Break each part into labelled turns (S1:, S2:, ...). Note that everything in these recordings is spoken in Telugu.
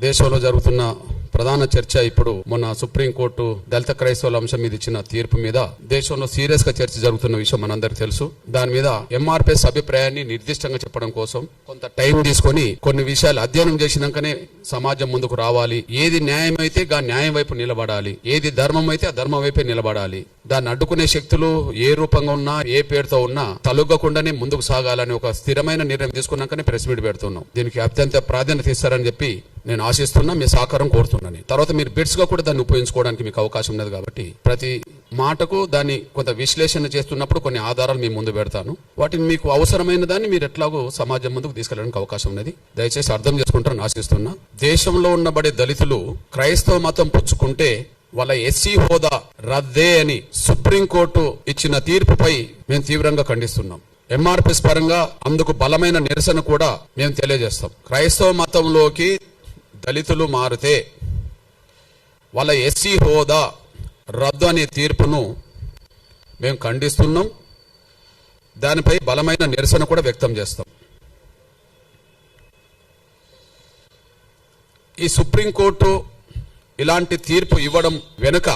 S1: దేశంలో జరుగుతున్న ప్రధాన చర్చ ఇప్పుడు మొన్న సుప్రీంకోర్టు దళిత క్రైస్తవుల అంశం మీద ఇచ్చిన తీర్పు మీద దేశంలో సీరియస్ గా చర్చ జరుగుతున్న విషయం మనందరికీ తెలుసు. దాని మీద ఎంఆర్పిఎస్ అభిప్రాయాన్ని నిర్దిష్టంగా చెప్పడం కోసం కొంత టైం తీసుకొని కొన్ని విషయాలు అధ్యయనం చేసినాకనే సమాజం ముందుకు రావాలి. ఏది న్యాయం అయితే ఆ న్యాయం వైపు నిలబడాలి, ఏది ధర్మం అయితే ఆ ధర్మం వైపే నిలబడాలి. దాన్ని అడ్డుకునే శక్తులు ఏ రూపంగా ఉన్నా ఏ పేరుతో ఉన్నా తలొగ్గకుండానే ముందుకు సాగాలని ఒక స్థిరమైన నిర్ణయం తీసుకున్నాకనే ప్రెస్ మీట్ పెడుతున్నాం. దీనికి అత్యంత ప్రాధాన్యత ఇస్తారని చెప్పి నేను ఆశిస్తున్నా, మీ సహకారం కోరుతున్నాను. తర్వాత మీరు బిట్స్ గా కూడా దాన్ని ఉపయోగించుకోవడానికి మీకు అవకాశం ఉన్నది కాబట్టి ప్రతి మాటకు దాన్ని కొంత విశ్లేషణ చేస్తున్నప్పుడు కొన్ని ఆధారాలు మీ ముందు పెడతాను. వాటిని మీకు అవసరమైన దాన్ని మీరు ఎట్లాగో సమాజం ముందుకు తీసుకెళ్ళడానికి అవకాశం ఉన్నది. దయచేసి అర్థం చేసుకుంటారని ఆశిస్తున్నా. దేశంలో ఉన్నబడే దళితులు క్రైస్తవ మతం పుచ్చుకుంటే వాళ్ళ ఎస్సీ హోదా రద్దే అని సుప్రీంకోర్టు ఇచ్చిన తీర్పుపై మేము తీవ్రంగా ఖండిస్తున్నాం. ఎంఆర్పిఎస్ పరంగా అందుకు బలమైన నిరసన కూడా మేము తెలియజేస్తాం. క్రైస్తవ మతంలోకి దళితులు మారితే వాళ్ళ ఎస్సీ హోదా రద్దు అనే తీర్పును మేము ఖండిస్తున్నాం. దానిపై బలమైన నిరసన కూడా వ్యక్తం చేస్తాం. ఈ సుప్రీంకోర్టు ఇలాంటి తీర్పు ఇవ్వడం వెనుక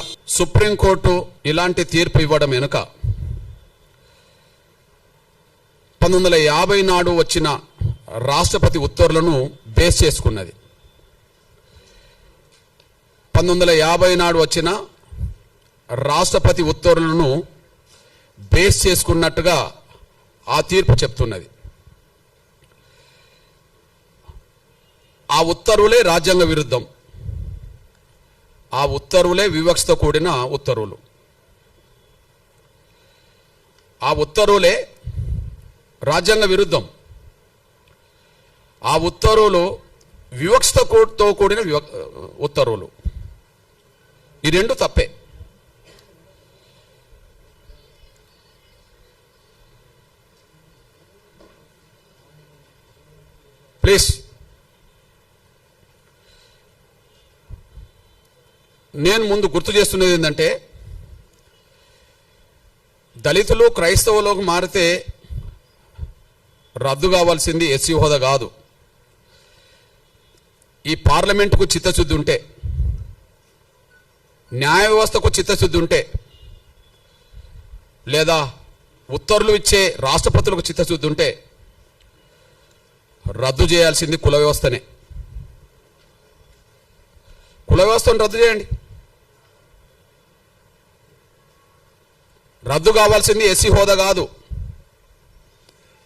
S1: 1950 నాడు వచ్చిన రాష్ట్రపతి ఉత్తర్వులను బేస్ చేసుకున్నది. 1950 నాడు వచ్చిన రాష్ట్రపతి ఉత్తర్వులను బేస్ చేసుకున్నట్టుగా ఆ తీర్పు చెప్తున్నది. ఆ ఉత్తర్వులే రాజ్యాంగ విరుద్ధం, ఆ ఉత్తర్వులే వివక్షతో కూడిన ఉత్తర్వులు, ఆ ఉత్తర్వులే రాజ్యాంగ విరుద్ధం, ఆ ఉత్తర్వులు వివక్షతో కూడిన ఉత్తర్వులు. ఈ రెండు తప్పే. ప్లీజ్ నేను ముందు గుర్తు చేస్తున్నది ఏంటంటే, దళితులు క్రైస్తవులకు మారితే రద్దు కావాల్సింది ఎస్సీ హోదా కాదు. ఈ పార్లమెంటుకు చిత్తశుద్ధి ఉంటే, న్యాయ వ్యవస్థకు చిత్తశుద్ధి ఉంటే, లేదా ఉత్తర్వులు ఇచ్చే రాష్ట్రపతులకు చిత్తశుద్ధి ఉంటే రద్దు చేయాల్సింది కుల వ్యవస్థనే. కుల వ్యవస్థను రద్దు చేయండి. రద్దు కావాల్సింది ఎస్సీ హోదా కాదు.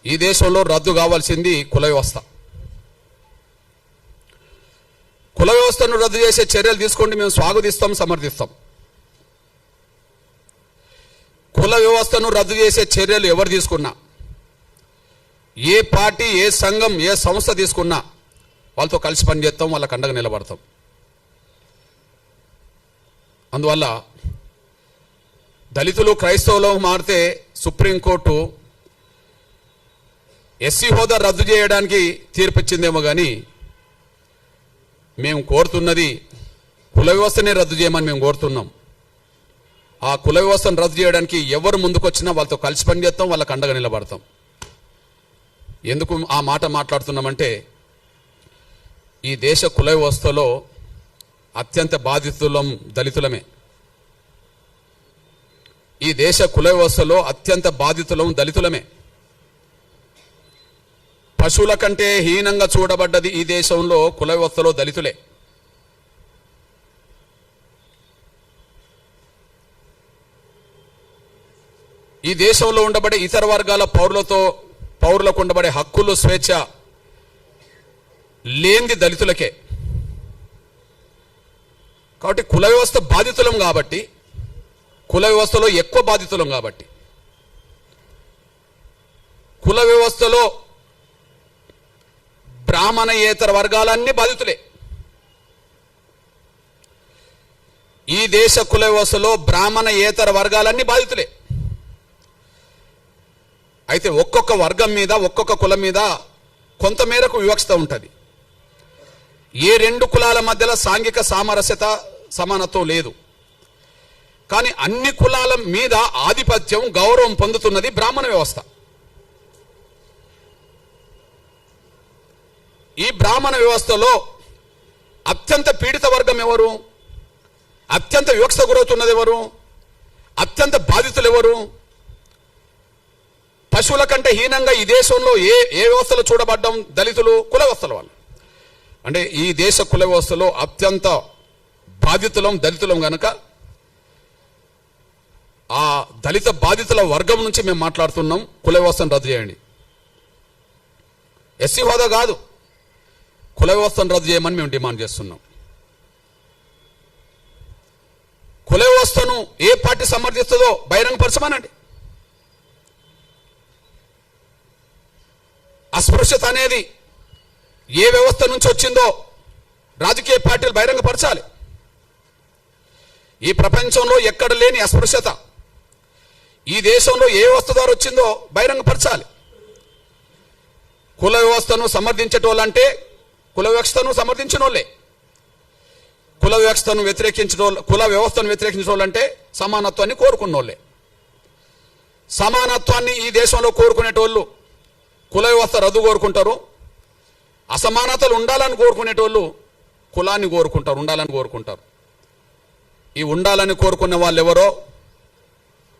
S1: ఈ దేశంలో రద్దు కావాల్సింది కుల వ్యవస్థ. కుల వ్యవస్థను రద్దు చేసే చర్యలు తీసుకోండి, మేము స్వాగతిస్తాం, సమర్థిస్తాం. కుల వ్యవస్థను రద్దు చేసే చర్యలు ఎవరు తీసుకున్నా, ఏ పార్టీ, ఏ సంఘం, ఏ సంస్థ తీసుకున్నా వాళ్ళతో కలిసి పనిచేస్తాం, వాళ్ళకి అండగా నిలబడతాం. అందువల్ల దళితులు క్రైస్తవులకు మారితే సుప్రీంకోర్టు ఎస్సీ హోదా రద్దు చేయడానికి తీర్పిచ్చిందేమో కానీ మేము కోరుతున్నది కుల వ్యవస్థనే రద్దు చేయమని మేము కోరుతున్నాం. ఆ కుల వ్యవస్థను రద్దు చేయడానికి ఎవరు ముందుకొచ్చినా వాళ్ళతో కలిసి పనిచేస్తాం, వాళ్ళకి అండగా నిలబడతాం. ఎందుకు ఆ మాట మాట్లాడుతున్నామంటే, ఈ దేశ కుల వ్యవస్థలో అత్యంత బాధితులం దళితులమే. ఈ దేశ కుల వ్యవస్థలో అత్యంత బాధితులం దళితులమే. పశువుల కంటే హీనంగా చూడబడ్డది ఈ దేశంలో కుల వ్యవస్థలో దళితులే. ఈ దేశంలో ఉండబడే ఇతర వర్గాల పౌరులకు ఉండబడే హక్కులు, స్వేచ్ఛ లేనిది దళితులకే. కాబట్టి కుల వ్యవస్థ బాధితులం కాబట్టి, కుల వ్యవస్థలో ఎక్కువ బాధితులం కాబట్టి, కుల వ్యవస్థలో బ్రాహ్మణేతర వర్గాలన్నీ బాధితులే. ఈ దేశ కుల వ్యవస్థలో బ్రాహ్మణేతర వర్గాలన్నీ బాధితులే. అయితే ఒక్కొక్క వర్గం మీద, ఒక్కొక్క కులం మీద కొంతమేరకు వివక్షత ఉంటుంది. ఏ రెండు కులాల మధ్యలో సాంఘిక సామరస్యత, సమానత్వం లేదు. కానీ అన్ని కులాల మీద ఆధిపత్యం, గౌరవం పొందుతున్నది బ్రాహ్మణ వ్యవస్థ. ఈ బ్రాహ్మణ వ్యవస్థలో అత్యంత పీడిత వర్గం ఎవరు? అత్యంత వివక్షత గురవుతున్నది ఎవరు? అత్యంత బాధితులు ఎవరు? పశువుల కంటే హీనంగా ఈ దేశంలో ఏ వ్యవస్థలో చూడబడ్డం? దళితులు, కుల వ్యవస్థల వాళ్ళు. అంటే ఈ దేశ కుల వ్యవస్థలో అత్యంత బాధితులం దళితులం గనక ఆ దళిత బాధితుల వర్గం నుంచి మేము మాట్లాడుతున్నాం. కుల వ్యవస్థను రద్దు చేయండి. ఎస్సీ హోదా కాదు, కుల వ్యవస్థను రద్దు చేయమని మేము డిమాండ్ చేస్తున్నాం. కుల వ్యవస్థను ఏ పార్టీ సమర్థిస్తుందో బహిరంగపరచమనండి. అస్పృశ్యత అనేది ఏ వ్యవస్థ నుంచి వచ్చిందో రాజకీయ పార్టీలు బహిరంగపరచాలి. ఈ ప్రపంచంలో ఎక్కడ లేని అస్పృశ్యత ఈ దేశంలో ఏ వ్యవస్థ ద్వారా వచ్చిందో బహిరంగపరచాలి. కుల వ్యవస్థను సమర్థించేటోళ్ళంటే కుల వ్యవస్థను సమర్థించిన వాళ్ళే. కుల వ్యవస్థను వ్యతిరేకించిన వాళ్ళంటే సమానత్వాన్ని కోరుకున్న వాళ్ళే. సమానత్వాన్ని ఈ దేశంలో కోరుకునేటోళ్ళు కుల వ్యవస్థ రద్దు కోరుకుంటారు. అసమానతలు ఉండాలని కోరుకునేటోళ్ళు కులాన్ని కోరుకుంటారు, ఉండాలని కోరుకుంటారు. ఈ ఉండాలని కోరుకునే వాళ్ళు ఎవరో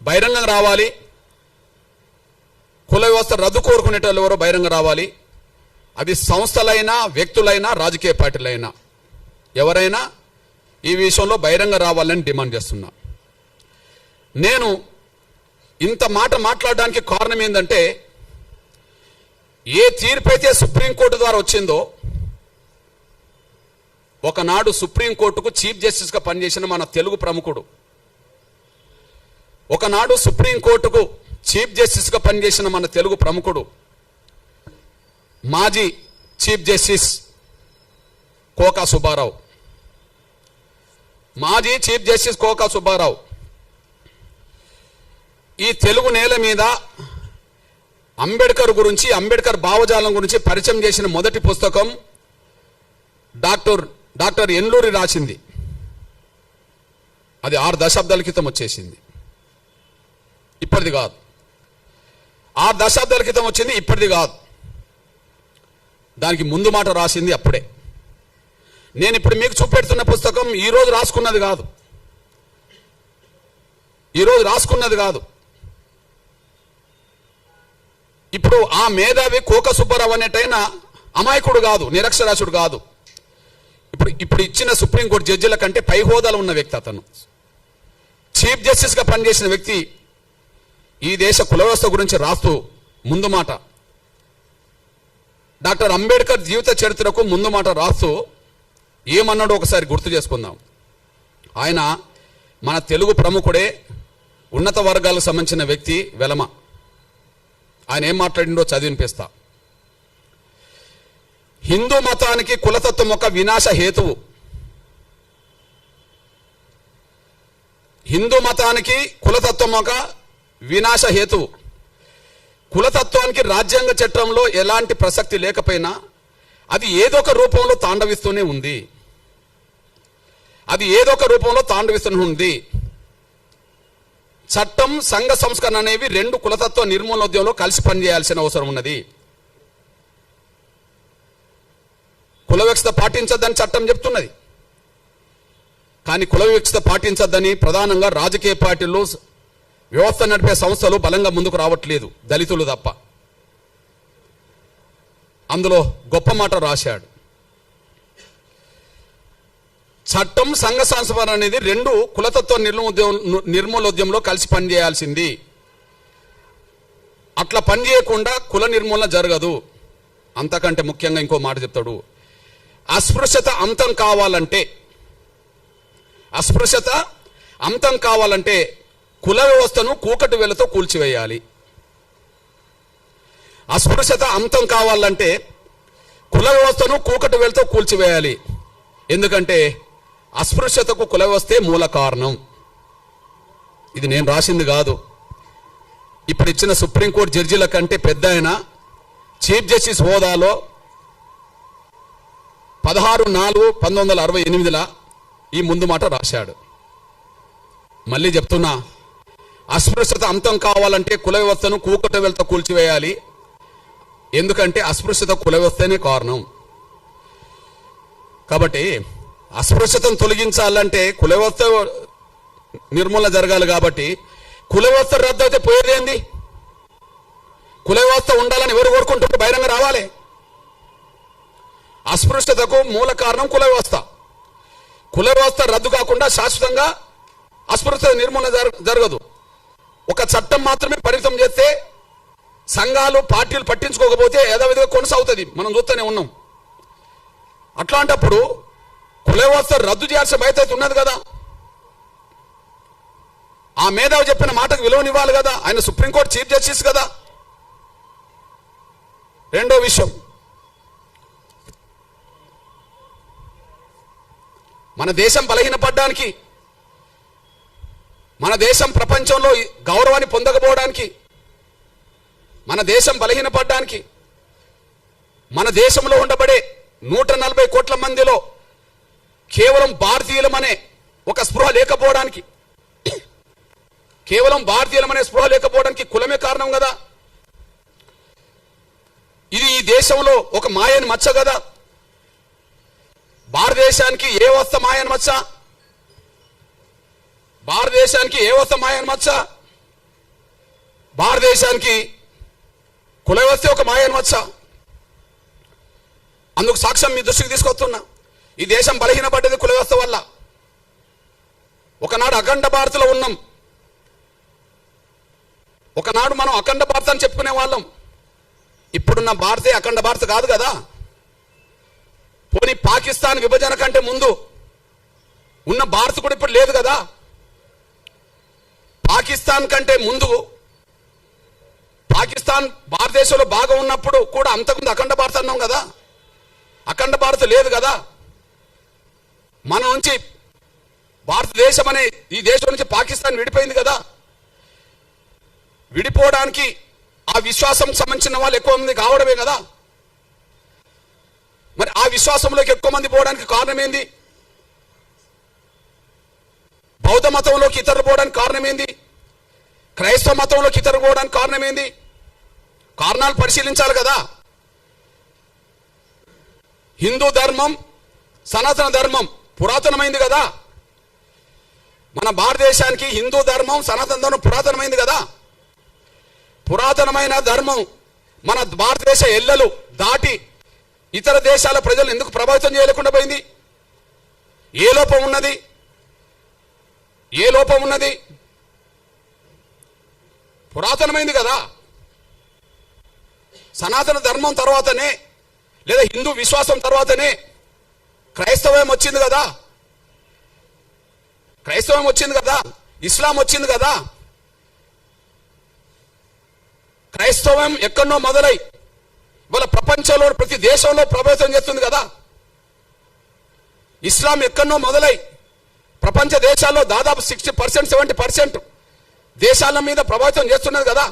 S1: బహిరంగంగా రావాలి. కుల వ్యవస్థ రద్దు కోరుకునేటోళ్ళు ఎవరో బహిరంగ రావాలి. అది సంస్థలైనా వ్యక్తులైనా రాజకీయ పార్టీలైనా ఎవరైనా ఈ విషయంలో బహిరంగ రావాలని డిమాండ్ చేస్తున్నా. నేను ఇంత మాట మాట్లాడడానికి కారణం ఏంటంటే, ఏ తీర్పు అయితే సుప్రీంకోర్టు ద్వారా వచ్చిందో, ఒకనాడు సుప్రీంకోర్టుకు చీఫ్ జస్టిస్గా పనిచేసిన మన తెలుగు ప్రముఖుడు, ఒకనాడు సుప్రీంకోర్టుకు చీఫ్ జస్టిస్గా పనిచేసిన మన తెలుగు ప్రముఖుడు, మాజీ చీఫ్ జస్టిస్ కోకా సుబ్బారావు, మాజీ చీఫ్ జస్టిస్ కోకా సుబ్బారావు ఈ తెలుగు నేల మీద అంబేద్కర్ గురించి, అంబేద్కర్ భావజాలం గురించి పరిచయం చేసిన మొదటి పుస్తకం డాక్టర్ ఎన్లూరి రాసింది. అది 6 దశాబ్దాల క్రితం వచ్చేసింది, ఇప్పటిది కాదు. 6 దశాబ్దాల క్రితం వచ్చింది, ఇప్పటిది కాదు. దానికి ముందు మాట రాసింది అప్పుడే. నేను ఇప్పుడు మీకు చూపెడుతున్న పుస్తకం ఈరోజు రాసుకున్నది కాదు, ఈరోజు రాసుకున్నది కాదు. ఇప్పుడు ఆ మేధావి కోక సుబ్బారావు అనేటైనా అమాయకుడు కాదు, నిరక్షరాస్యుడు కాదు. ఇప్పుడు ఇచ్చిన సుప్రీంకోర్టు జడ్జిల కంటే పై హోదాలో ఉన్న వ్యక్తి అతను. చీఫ్ జస్టిస్గా పనిచేసిన వ్యక్తి ఈ దేశ కుల వ్యవస్థ గురించి రాస్తూ ముందు మాట, డాక్టర్ అంబేద్కర్ జీవిత చరిత్రకు ముందు మాట రాస్తూ ఏమన్నాడో ఒకసారి గుర్తు చేసుకుందాం. ఆయన మన తెలుగు ప్రముఖుడే, ఉన్నత వర్గాలకు సంబంధించిన వ్యక్తి వెలమ. ఆయన ఏం మాట్లాడిండో చదివినిపిస్తా. హిందూ మతానికి కులతత్వం ఒక వినాశ హేతువు. హిందూ మతానికి కులతత్వం ఒక వినాశ హేతువు. కులతత్వానికి రాజ్యాంగ చట్టంలో ఎలాంటి ప్రసక్తి లేకపోయినా అది ఏదో ఒక రూపంలో తాండవిస్తూనే ఉంది. అది ఏదో ఒక రూపంలో తాండవిస్తూనే ఉంది. చట్టం, సంఘ సంస్కరణ అనేవి 2 కులతత్వ నిర్మూలనోద్యమంలో కలిసి పనిచేయాల్సిన అవసరం ఉన్నది. కుల వివక్షత పాటించద్దని చట్టం చెప్తున్నది. కానీ కుల వివక్షత పాటించద్దని ప్రధానంగా రాజకీయ పార్టీలు, వ్యవస్థ నడిపే సంస్థలు బలంగా ముందుకు రావట్లేదు, దళితులు తప్ప. అందులో గొప్ప మాట రాశాడు. చట్టం, సంఘ సంస్కరణ అనేది 2 కులతత్వ నిర్మూలనోద్యమంలో కలిసి పనిచేయాల్సింది. అట్లా పనిచేయకుండా కుల నిర్మూలన జరగదు. అంతకంటే ముఖ్యంగా ఇంకో మాట చెప్తాడు. అస్పృశ్యత అంతం కావాలంటే కుల వ్యవస్థను కూకటి వేలతో కూల్చివేయాలి. అస్పృశ్యత అంతం కావాలంటే కుల వ్యవస్థను కూకటి వేలతో కూల్చివేయాలి. ఎందుకంటే అస్పృశ్యతకు కుల వ్యవస్థే మూల కారణం. ఇది నేను రాసింది కాదు. ఇప్పుడు ఇచ్చిన సుప్రీంకోర్టు జడ్జిల కంటే పెద్ద ఆయన చీఫ్ జస్టిస్ హోదాలో 16/4/1968 ఈ ముందు మాట రాశాడు. మళ్ళీ చెప్తున్నా, అస్పృశ్యత అంతం కావాలంటే కుల వ్యవస్థను కూకటి వేలతో కూల్చివేయాలి. ఎందుకంటే అస్పృశ్యత కుల వ్యవస్థనే కారణం. కాబట్టి అస్పృశ్యతను తొలగించాలంటే కుల వ్యవస్థ నిర్మూలన జరగాలి. కాబట్టి కుల వ్యవస్థ రద్దు అయితే పోయేదేంది? కుల వ్యవస్థ ఉండాలని ఎవరు కోరుకుంటుంటే బహిరంగ రావాలి. అస్పృశ్యతకు మూల కారణం కుల వ్యవస్థ. కుల వ్యవస్థ రద్దు కాకుండా శాశ్వతంగా అస్పృశ్యత నిర్మూలన జరగదు. ఒక చట్టం మాత్రమే పరిమితం చేస్తే సంఘాలు పార్టీలు పట్టించుకోకపోతే యథావిధిగా కొనసాగుతుంది. మనం చూస్తూనే ఉన్నాం. అట్లాంటప్పుడు కుల వ్యవస్థ రద్దు చేయాల్సిన బాధ్యత ఉన్నది కదా. ఆ మేధావి చెప్పిన మాటకు విలువనివ్వాలి కదా. ఆయన సుప్రీంకోర్టు చీఫ్ జస్టిస్ కదా. రెండో విషయం, మన దేశం బలహీనపడడానికి, మన దేశం ప్రపంచంలో గౌరవాన్ని పొందకపోవడానికి, మన దేశం బలహీనపడడానికి, మన దేశంలో ఉండబడే 140 కోట్ల మందిలో కేవలం భారతీయులమనే ఒక స్పృహ లేకపోవడానికి, కేవలం భారతీయులమనే స్పృహ లేకపోవడానికి కులమే కారణం కదా. ఇది ఈ దేశంలో ఒక మాయని మచ్చ కదా. భారతదేశానికి ఏ వస్త మాయని మచ్చ? భారతదేశానికి ఏ వస్త మాయని మచ్చ? భారతదేశానికి కుల వ్యవస్థ ఒక మాయని మచ్చ. అందుకు సాక్ష్యం మీ దృష్టికి తీసుకొస్తున్నా. ఈ దేశం బలహీనపడ్డది కుల వ్యవస్థ వల్ల. ఒకనాడు అఖండ భారత్లో ఉన్నాం. ఒకనాడు మనం అఖండ భారత్ అని చెప్పుకునే వాళ్ళం. ఇప్పుడున్న భారతే అఖండ భారత్ కాదు కదా. పోనీ పాకిస్తాన్ విభజన కంటే ముందు ఉన్న భారత్ కూడా ఇప్పుడు లేదు కదా. పాకిస్తాన్ కంటే ముందు పాకిస్తాన్ భారతదేశంలో బాగా ఉన్నప్పుడు కూడా అంతకుముందు అఖండ భారత్ అన్నాం కదా. అఖండ భారత్ లేదు కదా. మన నుంచి భారతదేశం అనే ఈ దేశం నుంచి పాకిస్తాన్ విడిపోయింది కదా. విడిపోవడానికి ఆ విశ్వాసం సంబంధించిన వాళ్ళు ఎక్కువ మంది కావడమే కదా. మరి ఆ విశ్వాసంలోకి ఎక్కువ మంది పోవడానికి కారణం ఏంది? బౌద్ధ మతంలోకి ఇతరులు పోవడానికి కారణం ఏంది? క్రైస్తవ మతంలోకి ఇతరులు పోవడానికి కారణం ఏంది? కారణాలు పరిశీలించాలి కదా. హిందూ ధర్మం, సనాతన ధర్మం పురాతనమైంది కదా. మన భారతదేశానికి హిందూ ధర్మం, సనాతన ధర్మం పురాతనమైంది కదా. పురాతనమైన ధర్మం మన భారతదేశ ఎల్లలు దాటి ఇతర దేశాల ప్రజలు ఎందుకు ప్రభావితం చేయలేకుండా పోయింది? ఏ లోపం ఉన్నది? ఏ లోపం ఉన్నది? పురాతనమైంది కదా. సనాతన ధర్మం తర్వాతనే, లేదా హిందూ విశ్వాసం తర్వాతనే క్రైస్తవం వచ్చింది కదా. క్రైస్తవం వచ్చింది కదా. ఇస్లాం వచ్చింది కదా. క్రైస్తవం ఎక్కడో మొదలై ఇవాళ ప్రపంచంలో ప్రతి దేశంలో ప్రభావితం చేస్తుంది కదా. ఇస్లాం ఎక్కడో మొదలై ప్రపంచ దేశాల్లో దాదాపు 60%, 70% దేశాల మీద ప్రభావితం చేస్తున్నది కదా.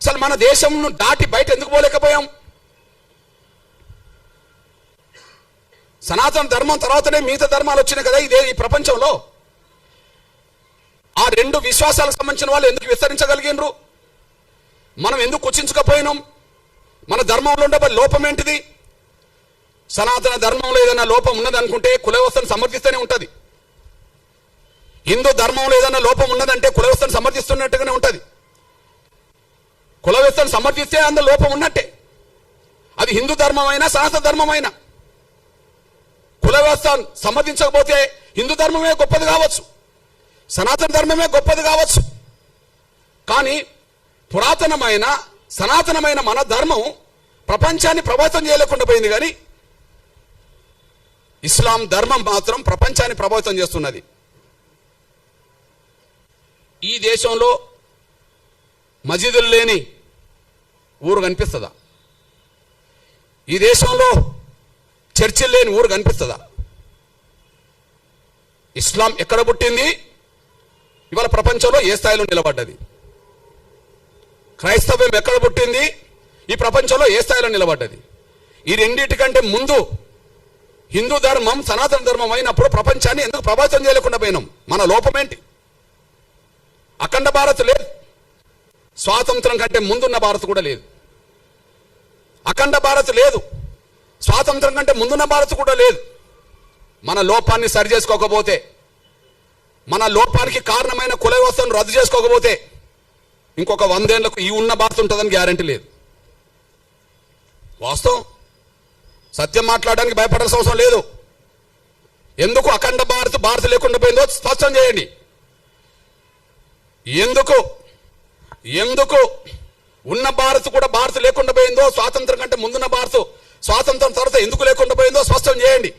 S1: అసలు మన దేశంను దాటి బయట ఎందుకు పోలేకపోయాం? సనాతన ధర్మం తర్వాతనే మిగతా ధర్మాలు వచ్చినాయి కదా ఈ ప్రపంచంలో. ఆ రెండు విశ్వాసాలకు సంబంధించిన వాళ్ళు ఎందుకు విస్తరించగలిగినరు? మనం ఎందుకు కుచించకపోయినాం? మన ధర్మంలో ఉండే లోపం ఏంటిది? సనాతన ధర్మంలో ఏదైనా లోపం ఉన్నదనుకుంటే కుల వ్యవస్థను సమర్థిస్తూనే ఉంటుంది. హిందూ ధర్మంలో ఏదైనా లోపం ఉన్నదంటే కుల వ్యవస్థను సమర్థిస్తున్నట్టుగానే ఉంటుంది. కుల వ్యవస్థను సమర్థిస్తే అందులో లోపం ఉన్నట్టే. అది హిందూ ధర్మం అయినా సనాతన ధర్మం అయినా. కుల వ్యవస్థ సమర్థించకపోతే హిందూ ధర్మమే గొప్పది కావచ్చు, సనాతన ధర్మమే గొప్పది కావచ్చు. కానీ పురాతనమైన సనాతనమైన మన ధర్మం ప్రపంచాన్ని ప్రభావితం చేయలేకుండా పోయింది. కానీ ఇస్లాం ధర్మం మాత్రం ప్రపంచాన్ని ప్రభావితం చేస్తున్నది. ఈ దేశంలో మసీదులు లేని ఊరు కనిపిస్తుందా? ఈ దేశంలో చర్చిలు లేని ఊరు కనిపిస్తుందా? ఇస్లాం ఎక్కడ పుట్టింది? ఇవాళ ప్రపంచంలో ఏ స్థాయిలో నిలబడ్డది? క్రైస్తవం ఎక్కడ పుట్టింది? ఈ ప్రపంచంలో ఏ స్థాయిలో నిలబడ్డది? ఈ రెండింటికంటే ముందు హిందూ ధర్మం సనాతన ధర్మం అయినప్పుడు ప్రపంచాన్ని ఎందుకు ప్రభావితం చేయలేకుండా పోయినాం? మన లోపం ఏంటి? అఖండ భారత్ లేదు. స్వాతంత్రం కంటే ముందున్న భారత్ కూడా లేదు. అఖండ భారత్ లేదు. స్వాతంత్రం కంటే ముందున్న భారత్ కూడా లేదు. మన లోపాన్ని సరి చేసుకోకపోతే, మన లోపానికి కారణమైన కుల వ్యవస్థను రద్దు చేసుకోకపోతే ఇంకొక 100 ఏళ్లకు ఈ ఉన్న భారత్ ఉంటుందని గ్యారంటీ లేదు. వాస్తవం, సత్యం మాట్లాడడానికి భయపడాల్సిన అవసరం లేదు. ఎందుకు అఖండ భారత్ లేకుండా పోయిందో స్పష్టం చేయండి. ఎందుకు ఉన్న భారత్ కూడా భారత్ లేకుండా పోయిందో, స్వాతంత్రం కంటే ముందున్న భారత్ స్వాతంత్రం తర్వాత ఎందుకు లేకుండా పోయిందో స్పష్టం చేయండి.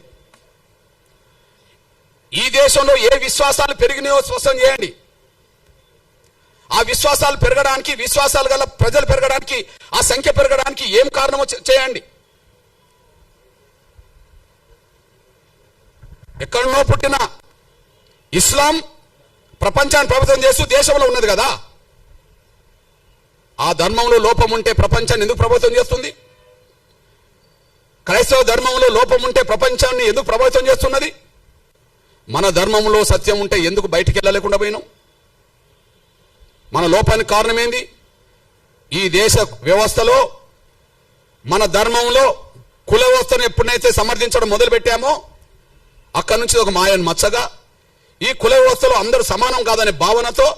S1: ఈ దేశంలో ఏ విశ్వాసాలు పెరిగినాయో స్పష్టం చేయండి. ఆ విశ్వాసాలు పెరగడానికి, విశ్వాసాలు గల ప్రజలు పెరగడానికి, ఆ సంఖ్య పెరగడానికి ఏం కారణమో చేయండి. ఎక్కడనో పుట్టిన ఇస్లాం ప్రపంచాన్ని ప్రభావితం చేస్తూ దేశంలో ఉన్నది కదా. ఆ ధర్మంలో లోపం ఉంటే ప్రపంచాన్ని ఎందుకు ప్రభావితం చేస్తుంది? క్రైస్తవ ధర్మంలో లోపం ఉంటే ప్రపంచాన్ని ఎందుకు ప్రభావితం చేస్తున్నది? మన ధర్మంలో సత్యం ఉంటే ఎందుకు బయటికి వెళ్ళలేకుండా పోయినాం? మన లోపానికి కారణం ఏంది? ఈ దేశ వ్యవస్థలో, మన ధర్మంలో కుల వ్యవస్థను ఎప్పుడైతే సమర్థించడం మొదలు పెట్టామో అక్కడి నుంచి ఒక మాయను మచ్చగా, ఈ కుల వ్యవస్థలో అందరూ సమానం కాదనే భావనతో,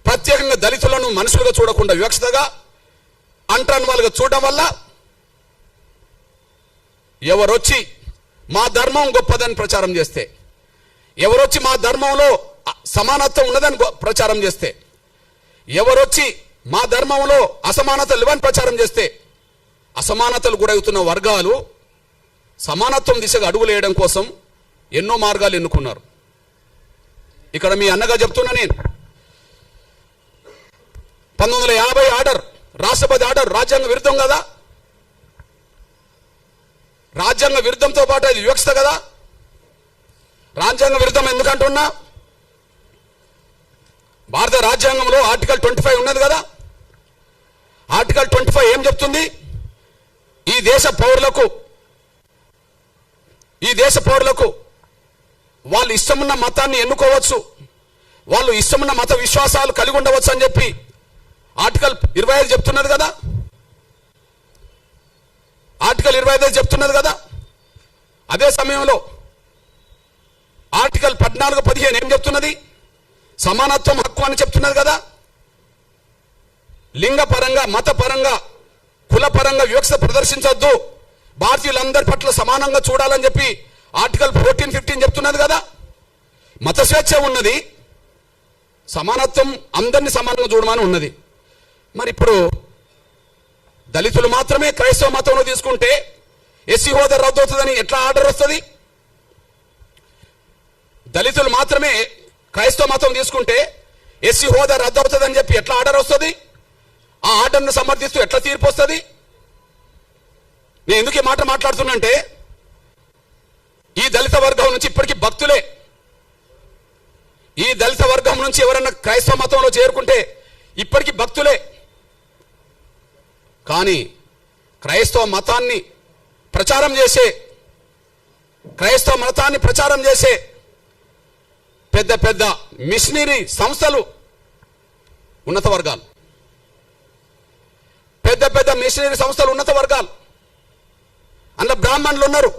S1: ప్రత్యేకంగా దళితులను మనుషులుగా చూడకుండా వివక్షతగా, అంటరాని వాళ్ళుగా చూడడం వల్ల ఎవరొచ్చి మా ధర్మం గొప్పదని ప్రచారం చేస్తే, ఎవరొచ్చి మా ధర్మంలో సమానత్వం ఉన్నదని ప్రచారం చేస్తే, ఎవరొచ్చి మా ధర్మంలో అసమానతలు లేవని ప్రచారం చేస్తే, అసమానతలు గురవుతున్న వర్గాలు సమానత్వం దిశగా అడుగులేయడం కోసం ఎన్నో మార్గాలు ఎన్నుకున్నారు. ఇక్కడ మీ అన్నగా చెప్తున్నా నేను, 1950 ఆర్డర్, రాష్ట్రపతి ఆర్డర్ రాజ్యాంగ విరుద్ధం కదా. రాజ్యాంగ విరుద్ధంతో పాటు అది వివక్షత కదా. రాజ్యాంగ విరుద్ధం ఎందుకంటున్నా, భారత రాజ్యాంగంలో ఆర్టికల్ 25 ఉన్నది కదా. ఆర్టికల్ 25 ఏం చెప్తుంది? ఈ దేశ పౌరులకు వాళ్ళు ఇష్టమున్న మతాన్ని ఎన్నుకోవచ్చు, వాళ్ళు ఇష్టమున్న మత విశ్వాసాలు కలిగి ఉండవచ్చు అని చెప్పి ఆర్టికల్ 25 చెప్తున్నది కదా. ఆర్టికల్ 25 చెప్తున్నది కదా. అదే సమయంలో ఆర్టికల్ 14, 15 ఏం చెప్తున్నది? సమానత్వం హక్కు అని చెప్తున్నది కదా. లింగపరంగా, మతపరంగా, కులపరంగా వివక్ష ప్రదర్శించొద్దు, భారతీయులందరి పట్ల సమానంగా చూడాలని చెప్పి ఆర్టికల్ 14, 15 చెప్తున్నది కదా. మత స్వేచ్ఛ ఉన్నది, సమానత్వం అందరినీ సమానంగా చూడమని ఉన్నది. మరి ఇప్పుడు దళితులు మాత్రమే క్రైస్తవ మతంలో తీసుకుంటే ఎస్సీ హోదా రద్దు అవుతుందని ఎట్లా ఆర్డర్ వస్తుంది? దళితులు మాత్రమే క్రైస్తవ మతం తీసుకుంటే ఎస్సీ హోదా రద్దు అవుతుందని చెప్పి ఎట్లా ఆర్డర్ వస్తుంది? ఆ ఆర్డర్ను సమర్థిస్తూ ఎట్లా తీర్పు వస్తుంది? నేను ఎందుకు ఈ మాట మాట్లాడుతున్నంటే, ఈ దళిత వర్గం నుంచి ఇప్పటికీ భక్తులే, ఈ దళిత వర్గం నుంచి ఎవరన్నా క్రైస్తవ మతంలో చేరుకుంటే ఇప్పటికీ భక్తులే. కానీ క్రైస్తవ మతాన్ని ప్రచారం చేసే పెద్ద పెద్ద మిషనరీ సంస్థలు ఉన్నత వర్గాలు, అందులో బ్రాహ్మణులు ఉన్నారు,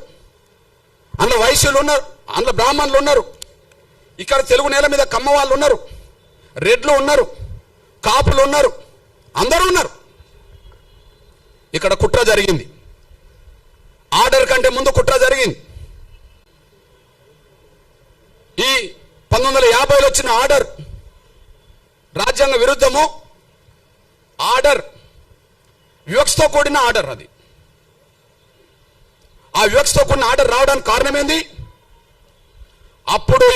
S1: అందులో వైశ్యులు ఉన్నారు, అందులో బ్రాహ్మణులు ఉన్నారు. ఇక్కడ తెలుగు నేల మీద కమ్మ వాళ్ళు ఉన్నారు, రెడ్లు ఉన్నారు, కాపులు ఉన్నారు, అందరూ ఉన్నారు. ఇక్కడ కుట్ర జరిగింది. ఆర్డర్ కంటే ముందు కుట్ర జరిగింది. ఈ 1950లో వచ్చిన ఆర్డర్ రాజ్యాంగ విరుద్ధము. ఆర్డర్ వివక్షతో కూడిన ఆర్డర్. అది ఆ వివక్షతో కూడిన ఆర్డర్ రావడానికి కారణం ఏంది?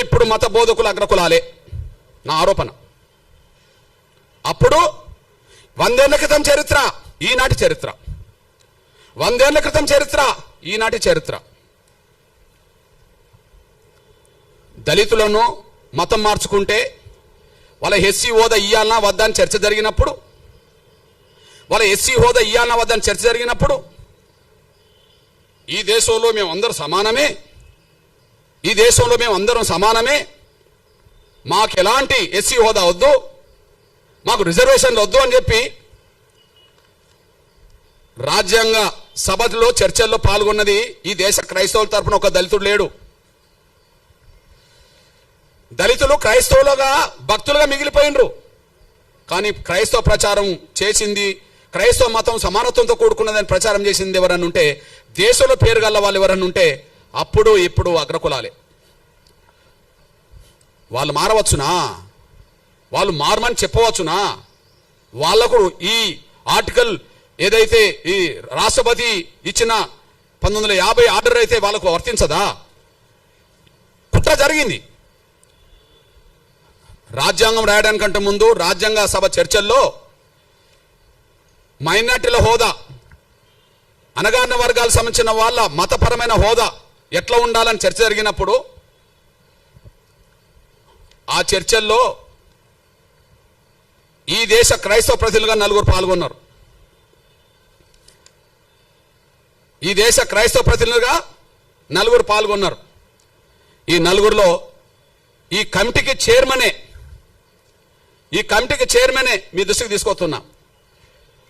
S1: ఇప్పుడు మత బోధకులు అగ్రకులాలే నా ఆరోపణ. అప్పుడు 100 ఏళ్ల క్రితం చరిత్ర, ఈనాటి చరిత్ర. 100 ఏళ్ల క్రితం చరిత్ర, ఈనాటి చరిత్ర. దళితులను మతం మార్చుకుంటే వాళ్ళ ఎస్సీ హోదా ఇయ్యాలన్నా వద్దా అని చర్చ జరిగినప్పుడు, ఈ దేశంలో మేము అందరం సమానమే, మాకు ఎలాంటి ఎస్సీ హోదా వద్దు, మాకు రిజర్వేషన్లు వద్దు అని చెప్పి రాజ్యాంగ సభలో చర్చల్లో పాల్గొన్నది ఈ దేశ క్రైస్తవుల తరపున ఒక దళితుడు లేడు. దళితులు క్రైస్తవులుగా భక్తులుగా మిగిలిపోయినరు. కానీ క్రైస్తవ ప్రచారం చేసింది, క్రైస్తవ మతం సమానత్వంతో కూడుకున్నదని ప్రచారం చేసింది ఎవరన్నా ఉంటే, దేశంలో పేరు గల్ల వాళ్ళు ఎవరన్నా ఉంటే అప్పుడు ఇప్పుడు అగ్రకులాలే. వాళ్ళు మారవచ్చునా? వాళ్ళు మారమని చెప్పవచ్చునా? వాళ్లకు ఈ ఆర్టికల్ ఏదైతే ఈ రాష్ట్రపతి ఇచ్చిన 1950 ఆర్డర్ అయితే వాళ్ళకు వర్తించదా? కుట్ర జరిగింది. రాజ్యాంగం రాయడానికంటే ముందు రాజ్యాంగ సభ చర్చల్లో మైనార్టీల హోదా, అణగారిన వర్గాలకు సంబంధించిన వాళ్ళ మతపరమైన హోదా ఎట్లా ఉండాలని చర్చ జరిగినప్పుడు ఆ చర్చల్లో ఈ దేశ క్రైస్తవ ప్రతినిధులుగా 4 పాల్గొన్నారు. ఈ దేశ క్రైస్తవ ప్రతినిధులుగా 4 పాల్గొన్నారు. ఈ 4లో ఈ కమిటీకి చైర్మనే మీ దృష్టికి తీసుకొస్తున్నా.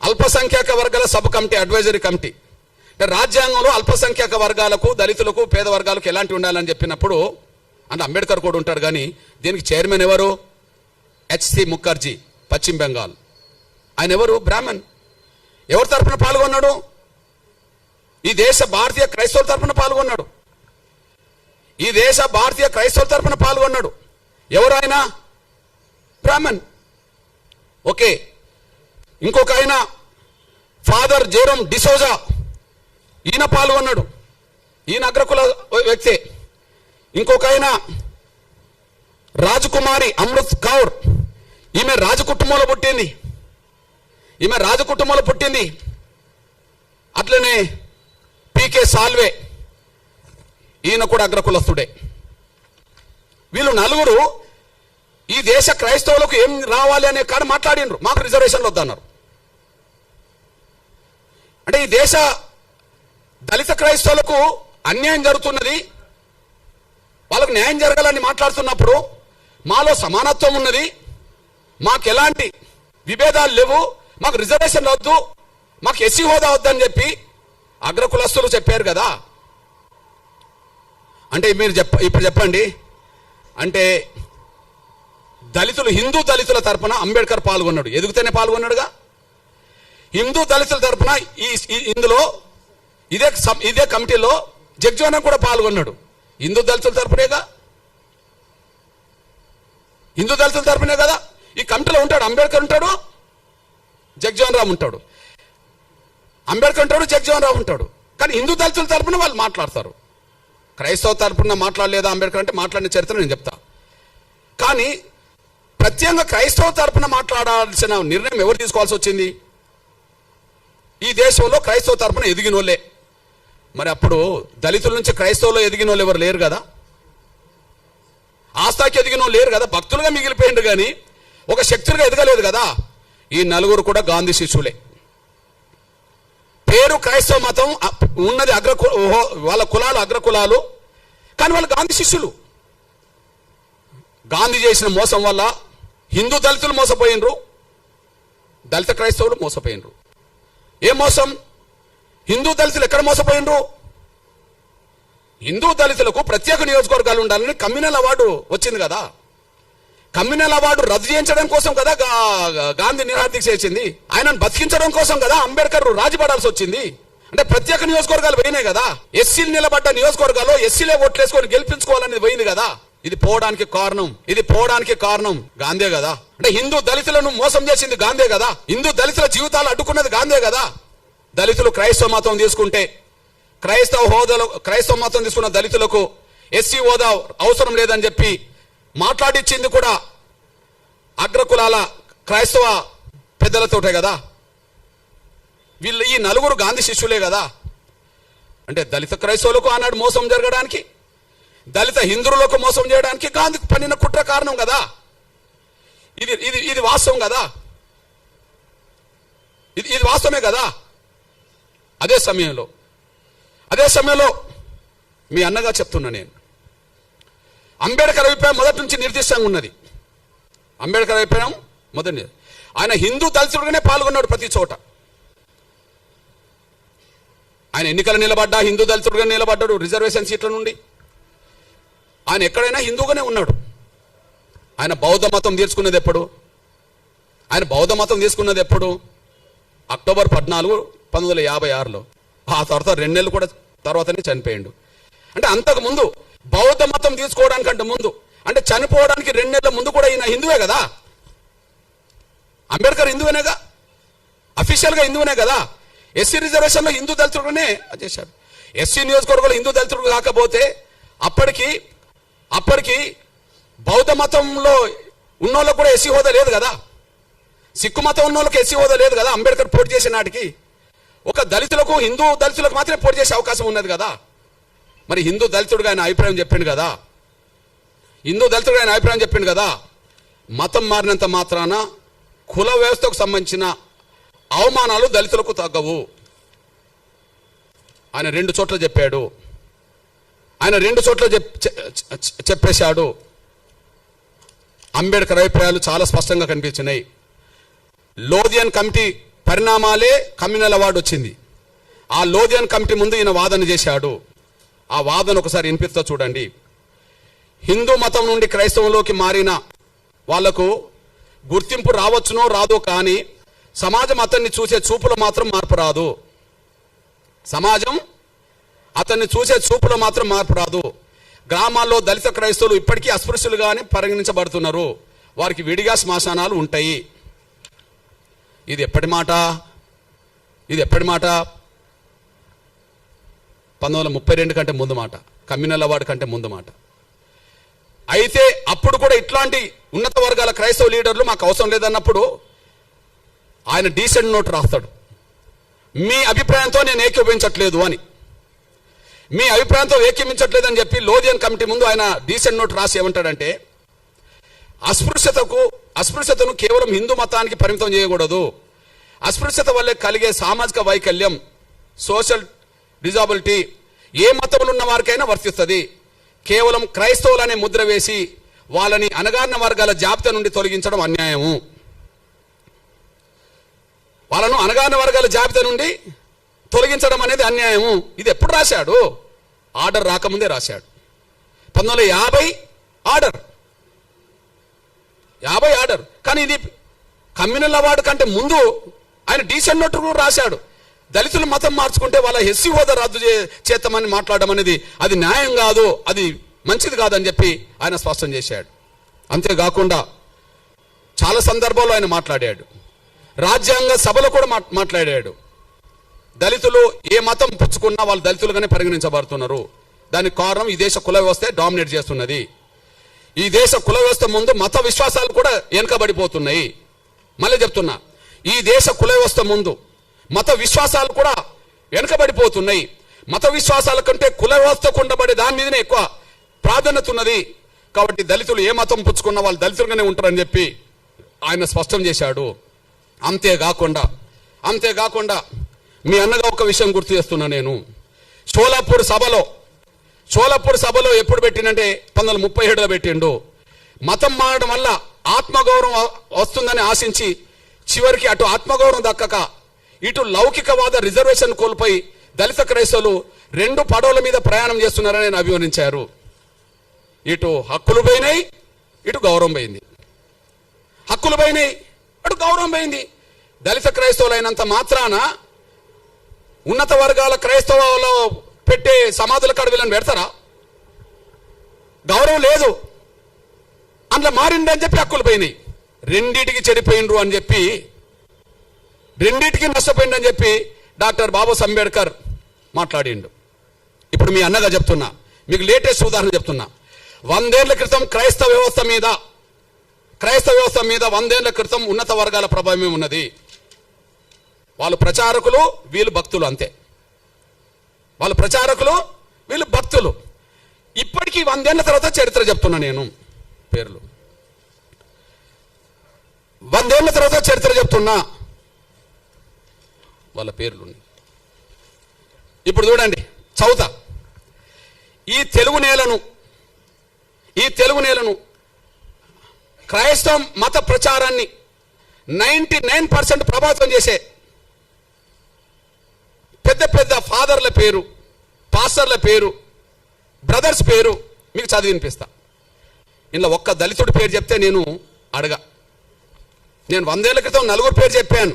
S1: అల్పసంఖ్యాక వర్గాల సబ్ కమిటీ, అడ్వైజరీ కమిటీ. అంటే రాజ్యాంగంలో అల్పసంఖ్యాక వర్గాలకు, దళితులకు, పేద వర్గాలకు ఎలాంటి ఉండాలని చెప్పినప్పుడు అంటే అంబేద్కర్ కూడా ఉంటాడు. కానీ దీనికి చైర్మన్ ఎవరు? హెచ్సి ముఖర్జీ, పశ్చిమ బెంగాల్. ఆయన ఎవరు? బ్రాహ్మణ్. ఎవరి తరఫున పాల్గొన్నాడు? ఈ దేశ భారతీయ క్రైస్తవుల తరఫున పాల్గొన్నాడు. ఈ దేశ భారతీయ క్రైస్తవుల తరఫున పాల్గొన్నాడు. ఎవరు ఆయన? బ్రాహ్మణ్. ఓకే. ఇంకొక ఆయన ఫాదర్ జెరోమ్ డిసోజా, ఈయన పాల్గొన్నాడు. ఈయన అగ్రకుల వ్యక్తే. ఇంకొక ఆయన రాజకుమారి అమృత్ కౌర్, ఈమె రాజకుటుంబంలో పుట్టింది. అట్లనే పీకే సాల్వే, ఈయన కూడా అగ్రకులస్తుడే. వీళ్ళు 4 ఈ దేశ క్రైస్తవులకు ఏం రావాలి అనే కాడ మాట్లాడినరు. మాకు రిజర్వేషన్లు వద్దన్నారు. అంటే ఈ దేశ దళిత క్రైస్తవులకు అన్యాయం జరుగుతున్నది, వాళ్ళకు న్యాయం జరగాలని మాట్లాడుతున్నప్పుడు మాలో సమానత్వం ఉన్నది, మాకు ఎలాంటి విభేదాలు లేవు, మాకు రిజర్వేషన్ వద్దు, మాకు ఎస్సీ హోదా వద్దని చెప్పి అగ్రకులస్తులు చెప్పారు కదా. అంటే మీరు ఇప్పుడు చెప్పండి, అంటే హిందూ దళితుల తరపున అంబేద్కర్ పాల్గొన్నాడు, ఎదుగుతూనే పాల్గొన్నాడుగా. హిందూ దళితుల తరపున ఇందులో ఇదే కమిటీలో జగ్జీవన్ కూడా పాల్గొన్నాడు. హిందూ దళితుల తరపునే కదా ఈ కమిటీలో ఉంటాడు. అంబేద్కర్ ఉంటాడు, జగ్జీవన్ రామ్ ఉంటాడు. కానీ హిందూ దళితుల తరపున వాళ్ళు మాట్లాడతారు. క్రైస్తవ తరపున మాట్లాడలేదా అంబేద్కర్ అంటే మాట్లాడిన చరిత్ర నేను చెప్తా. కానీ ప్రత్యేకంగా క్రైస్తవ తరపున మాట్లాడాల్సిన నిర్ణయం ఎవరు తీసుకోవాల్సి వచ్చింది? ఈ దేశంలో క్రైస్తవ తరపున ఎదిగినోళ్ళే. మరి అప్పుడు దళితుల నుంచి క్రైస్తవులో ఎదిగిన వాళ్ళు ఎవరు లేరు కదా, ఆస్థాకి ఎదిగిన వాళ్ళు లేరు కదా, భక్తులుగా మిగిలిపోయిండు కానీ ఒక శక్తులుగా ఎదగలేదు కదా. ఈ 4 కూడా గాంధీ శిష్యులే. పేరు క్రైస్తవ మతం ఉన్నది, వాళ్ళ కులాలు అగ్రకులాలు, కానీ వాళ్ళు గాంధీ శిష్యులు. గాంధీ చేసిన మోసం వల్ల హిందూ దళితులు మోసపోయినరు, దళిత క్రైస్తవులు మోసపోయినరు. ఏ మోసం? హిందూ దళితులు ఎక్కడ మోసపోయినరు? హిందూ దళితులకు ప్రత్యేక నియోజకవర్గాలు ఉండాలని కమ్యూనల్ అవార్డు వచ్చింది కదా. కమ్యూనల్ అవార్డు రద్దు చేయించడం కోసం కదా గాంధీ నిరాదీక్ష చేసింది. ఆయనను బతికించడం కోసం కదా అంబేద్కర్ రాజీపడాల్సి వచ్చింది. అంటే ప్రత్యేక నియోజకవర్గాలు పోయినాయి కదా. ఎస్సీలు నిలబడ్డ నియోజకవర్గాల్లో ఎస్సీలే ఓట్లేసుకొని గెలిపించుకోవాలనేది పోయింది కదా. ఇది పోవడానికి కారణం గాంధీ కదా. అంటే హిందూ దళితులను మోసం చేసింది గాంధీ కదా. హిందూ దళితుల జీవితాలు అడ్డుకున్నది గాంధీ కదా. దళితులు క్రైస్తవ మతం తీసుకుంటే, క్రైస్తవ మతం తీసుకున్న దళితులకు ఎస్సీ హోదా అవసరం లేదని చెప్పి మాట్లాడిచ్చింది కూడా అగ్రకులాల క్రైస్తవ పెద్దలతోటే కదా. వీళ్ళు ఈ 4 గాంధీ శిష్యులే కదా. అంటే దళిత క్రైస్తవులకు ఆనాడు మోసం జరగడానికి, దళిత హిందువులకు మోసం చేయడానికి గాంధీ పన్నిన కుట్ర కారణం కదా. ఇది వాస్తవం కదా. ఇది వాస్తవమే కదా. అదే సమయంలో మీ అన్నగా చెప్తున్నా నేను, అంబేద్కర్ అభిప్రాయం మొదటి నుంచి నిర్దిష్టంగా ఉన్నది. ఆయన హిందూ దళితుడుగానే పాల్గొన్నాడు ప్రతి చోట. ఆయన ఎన్నికలు నిలబడ్డా హిందూ దళితుడుగా నిలబడ్డాడు రిజర్వేషన్ సీట్ల నుండి. ఆయన ఎక్కడైనా హిందూగానే ఉన్నాడు. ఆయన బౌద్ధ మతం తీసుకున్నది ఎప్పుడు? అక్టోబర్ 14, 1956లో. ఆ తర్వాత 2 నెలలు కూడా తర్వాతనే చనిపోయిండు. అంటే అంతకుముందు బౌద్ధ మతం తీసుకోవడానికంటే ముందు, అంటే చనిపోవడానికి 2 నెలల ముందు కూడా ఈయన హిందువే కదా. అంబేద్కర్ హిందువునేగా, అఫీషియల్గా హిందువునే కదా. ఎస్సీ రిజర్వేషన్లో హిందూ దళితుడునే చేశాడు. ఎస్సీ నియోజకవర్గంలో హిందూ దళితుడు కాకపోతే అప్పటికి బౌద్ధ మతంలో ఉన్నోళ్ళకు కూడా ఎస్సీ హోదా లేదు కదా. సిక్కు మతం ఉన్నోళ్ళకి ఎస్సీ హోదా లేదు కదా. అంబేద్కర్ పోటీ చేసే నాటికి ఒక దళితులకు, హిందూ దళితులకు మాత్రమే పోటీ చేసే అవకాశం ఉన్నది కదా. మరి హిందూ దళితుడుగా ఆయన అభిప్రాయం చెప్పిండు కదా. మతం మారినంత మాత్రాన కుల వ్యవస్థకు సంబంధించిన అవమానాలు దళితులకు తగ్గవు. ఆయన 2 చోట్ల చెప్పాడు. చెప్పేశాడు. అంబేద్కర్ అభిప్రాయాలు చాలా స్పష్టంగా కనిపించినాయి. లోధియన్ కమిటీ పరిణామాలే కమ్యూనల్ అవార్డు వచ్చింది. ఆ లోధియన్ కమిటీ ముందు ఈయన వాదన చేశాడు. ఆ వాదన ఒకసారి వినిపిస్తా చూడండి. హిందూ మతం నుండి క్రైస్తవంలోకి మారిన వాళ్లకు గుర్తింపు రావచ్చునో రాదో, కానీ సమాజం అతన్ని చూసే చూపులో మాత్రం మార్పు రాదు. గ్రామాల్లో దళిత క్రైస్తవులు ఇప్పటికీ అస్పృశ్యులుగానే పరిగణించబడుతున్నారు. వారికి విడిగా శ్మశానాలు ఉంటాయి. ఇది ఎప్పటి మాట? 1932 కంటే ముందు మాట, కమ్యూనల్ అవార్డు కంటే ముందు మాట. అయితే అప్పుడు కూడా ఇట్లాంటి ఉన్నత వర్గాల క్రైస్తవ లీడర్లు మాకు అవసరం లేదన్నప్పుడు ఆయన డీసెంట్ నోట్ రాస్తాడు. మీ అభిప్రాయంతో నేను ఏకీభవించట్లేదు అని. అని చెప్పి లోధియన్ కమిటీ ముందు ఆయన డీసెంట్ నోట్ రాసి ఏమంటాడంటే, అస్పృశ్యతను కేవలం హిందూ మతానికి పరిమితం చేయకూడదు. అస్పృశ్యత వల్లే కలిగే సామాజిక వైకల్యం, సోషల్ డిజాబిలిటీ ఏ మతంలో ఉన్న వారికైనా వర్తిస్తుంది. కేవలం క్రైస్తవులనే ముద్ర వేసి వాళ్ళని అణగారిన వర్గాల జాబితా నుండి తొలగించడం అన్యాయము. వాళ్ళను అణగారిన వర్గాల జాబితా నుండి తొలగించడం అనేది అన్యాయము. ఇది ఎప్పుడు రాశాడు? ఆర్డర్ రాకముందే రాశాడు. 1950 ఆర్డర్. కానీ ఇది కమ్యూనల్ అవార్డు కంటే ముందు ఆయన డీసెంట్ నోట్ రాశాడు. దళితులు మతం మార్చుకుంటే వాళ్ళ ఎస్సీ హోదా రద్దు చేస్తామని మాట్లాడడం అనేది అది న్యాయం కాదు, అది మంచిది కాదని చెప్పి ఆయన స్పష్టం చేశాడు. అంతేకాకుండా చాలా సందర్భాల్లో ఆయన మాట్లాడాడు. రాజ్యాంగ సభలో కూడా మాట్లాడాడు. దళితులు ఏ మతం పుచ్చుకున్నా వాళ్ళు దళితులుగానే పరిగణించబడుతున్నారు. దానికి కారణం ఈ దేశ కుల వ్యవస్థే డామినేట్ చేస్తున్నది. ఈ దేశ కుల వ్యవస్థ ముందు మత విశ్వాసాలు కూడా వెనుకబడిపోతున్నాయి. మళ్ళీ చెప్తున్నా, ఈ దేశ కుల వ్యవస్థ ముందు మత విశ్వాసాలు కూడా వెనుకబడిపోతున్నాయి. మత విశ్వాసాల కంటే కుల వ్యవస్థకు ఉండబడే దాని మీదనే ఎక్కువ ప్రాధాన్యత ఉన్నది. కాబట్టి దళితులు ఏ మతం పుచ్చుకున్నా వాళ్ళు దళితులుగానే ఉంటారని చెప్పి ఆయన స్పష్టం చేశాడు. అంతేకాకుండా మీ అన్నగా ఒక విషయం గుర్తు చేస్తున్నా నేను. షోలాపూర్ సభలో ఎప్పుడు పెట్టినంటే 1937లో పెట్టిండు. మతం మారడం వల్ల ఆత్మగౌరవం వస్తుందని ఆశించి చివరికి అటు ఆత్మగౌరవం దక్కక ఇటు లౌకికవాద రిజర్వేషన్ కోల్పోయి దళిత క్రైస్తవులు 2 పడవల మీద ప్రయాణం చేస్తున్నారని ఆయన అభివర్ణించారు. ఇటు హక్కులు పోయినాయి, ఇటు గౌరవం పోయింది. దళిత క్రైస్తవులు అయినంత మాత్రాన ఉన్నత వర్గాల క్రైస్తవులో పెట్టే సమాధుల కాడ వీళ్ళని పెడతారా? గౌరవం లేదు. అందులో మారిందని చెప్పి హక్కులు పోయినాయి. రెండిటికి చెడిపోయినరు అని చెప్పి, రెండిటికి నష్టపోయిందని చెప్పి డాక్టర్ బాబాసాహెబ్ అంబేద్కర్ మాట్లాడిండు. ఇప్పుడు మీ అన్నగా చెప్తున్నా, మీకు లేటెస్ట్ ఉదాహరణ చెప్తున్నా. 100 ఏళ్ల క్రితం క్రైస్తవ వ్యవస్థ మీద 100 ఏళ్ల క్రితం ఉన్నత వర్గాల ప్రభావం ఉన్నది. వాళ్ళు ప్రచారకులు, వీళ్ళు భక్తులు, అంతే. వాళ్ళు ప్రచారకులు, వీళ్ళు భక్తులు. ఇప్పటికీ 100 ఏళ్ల తర్వాత చరిత్ర చెప్తున్నా నేను. పేర్లు 100 ఏళ్ల తర్వాత చరిత్ర చెప్తున్నా, వాళ్ళ పేర్లు. ఇప్పుడు చూడండి, చౌతా ఈ తెలుగు నేలను క్రైస్తవ మత ప్రచారాన్ని 99% ప్రభావితం చేసే పెద్ద పెద్ద ఫాదర్ల పేరు, పాస్టర్ల పేరు, బ్రదర్స్ పేరు మీకు చదివి వినిపిస్తా. ఇలా ఒక్క దళితుడి పేరు చెప్తే నేను నేను 100 ఏళ్ల క్రితం 4 పేరు చెప్పాను.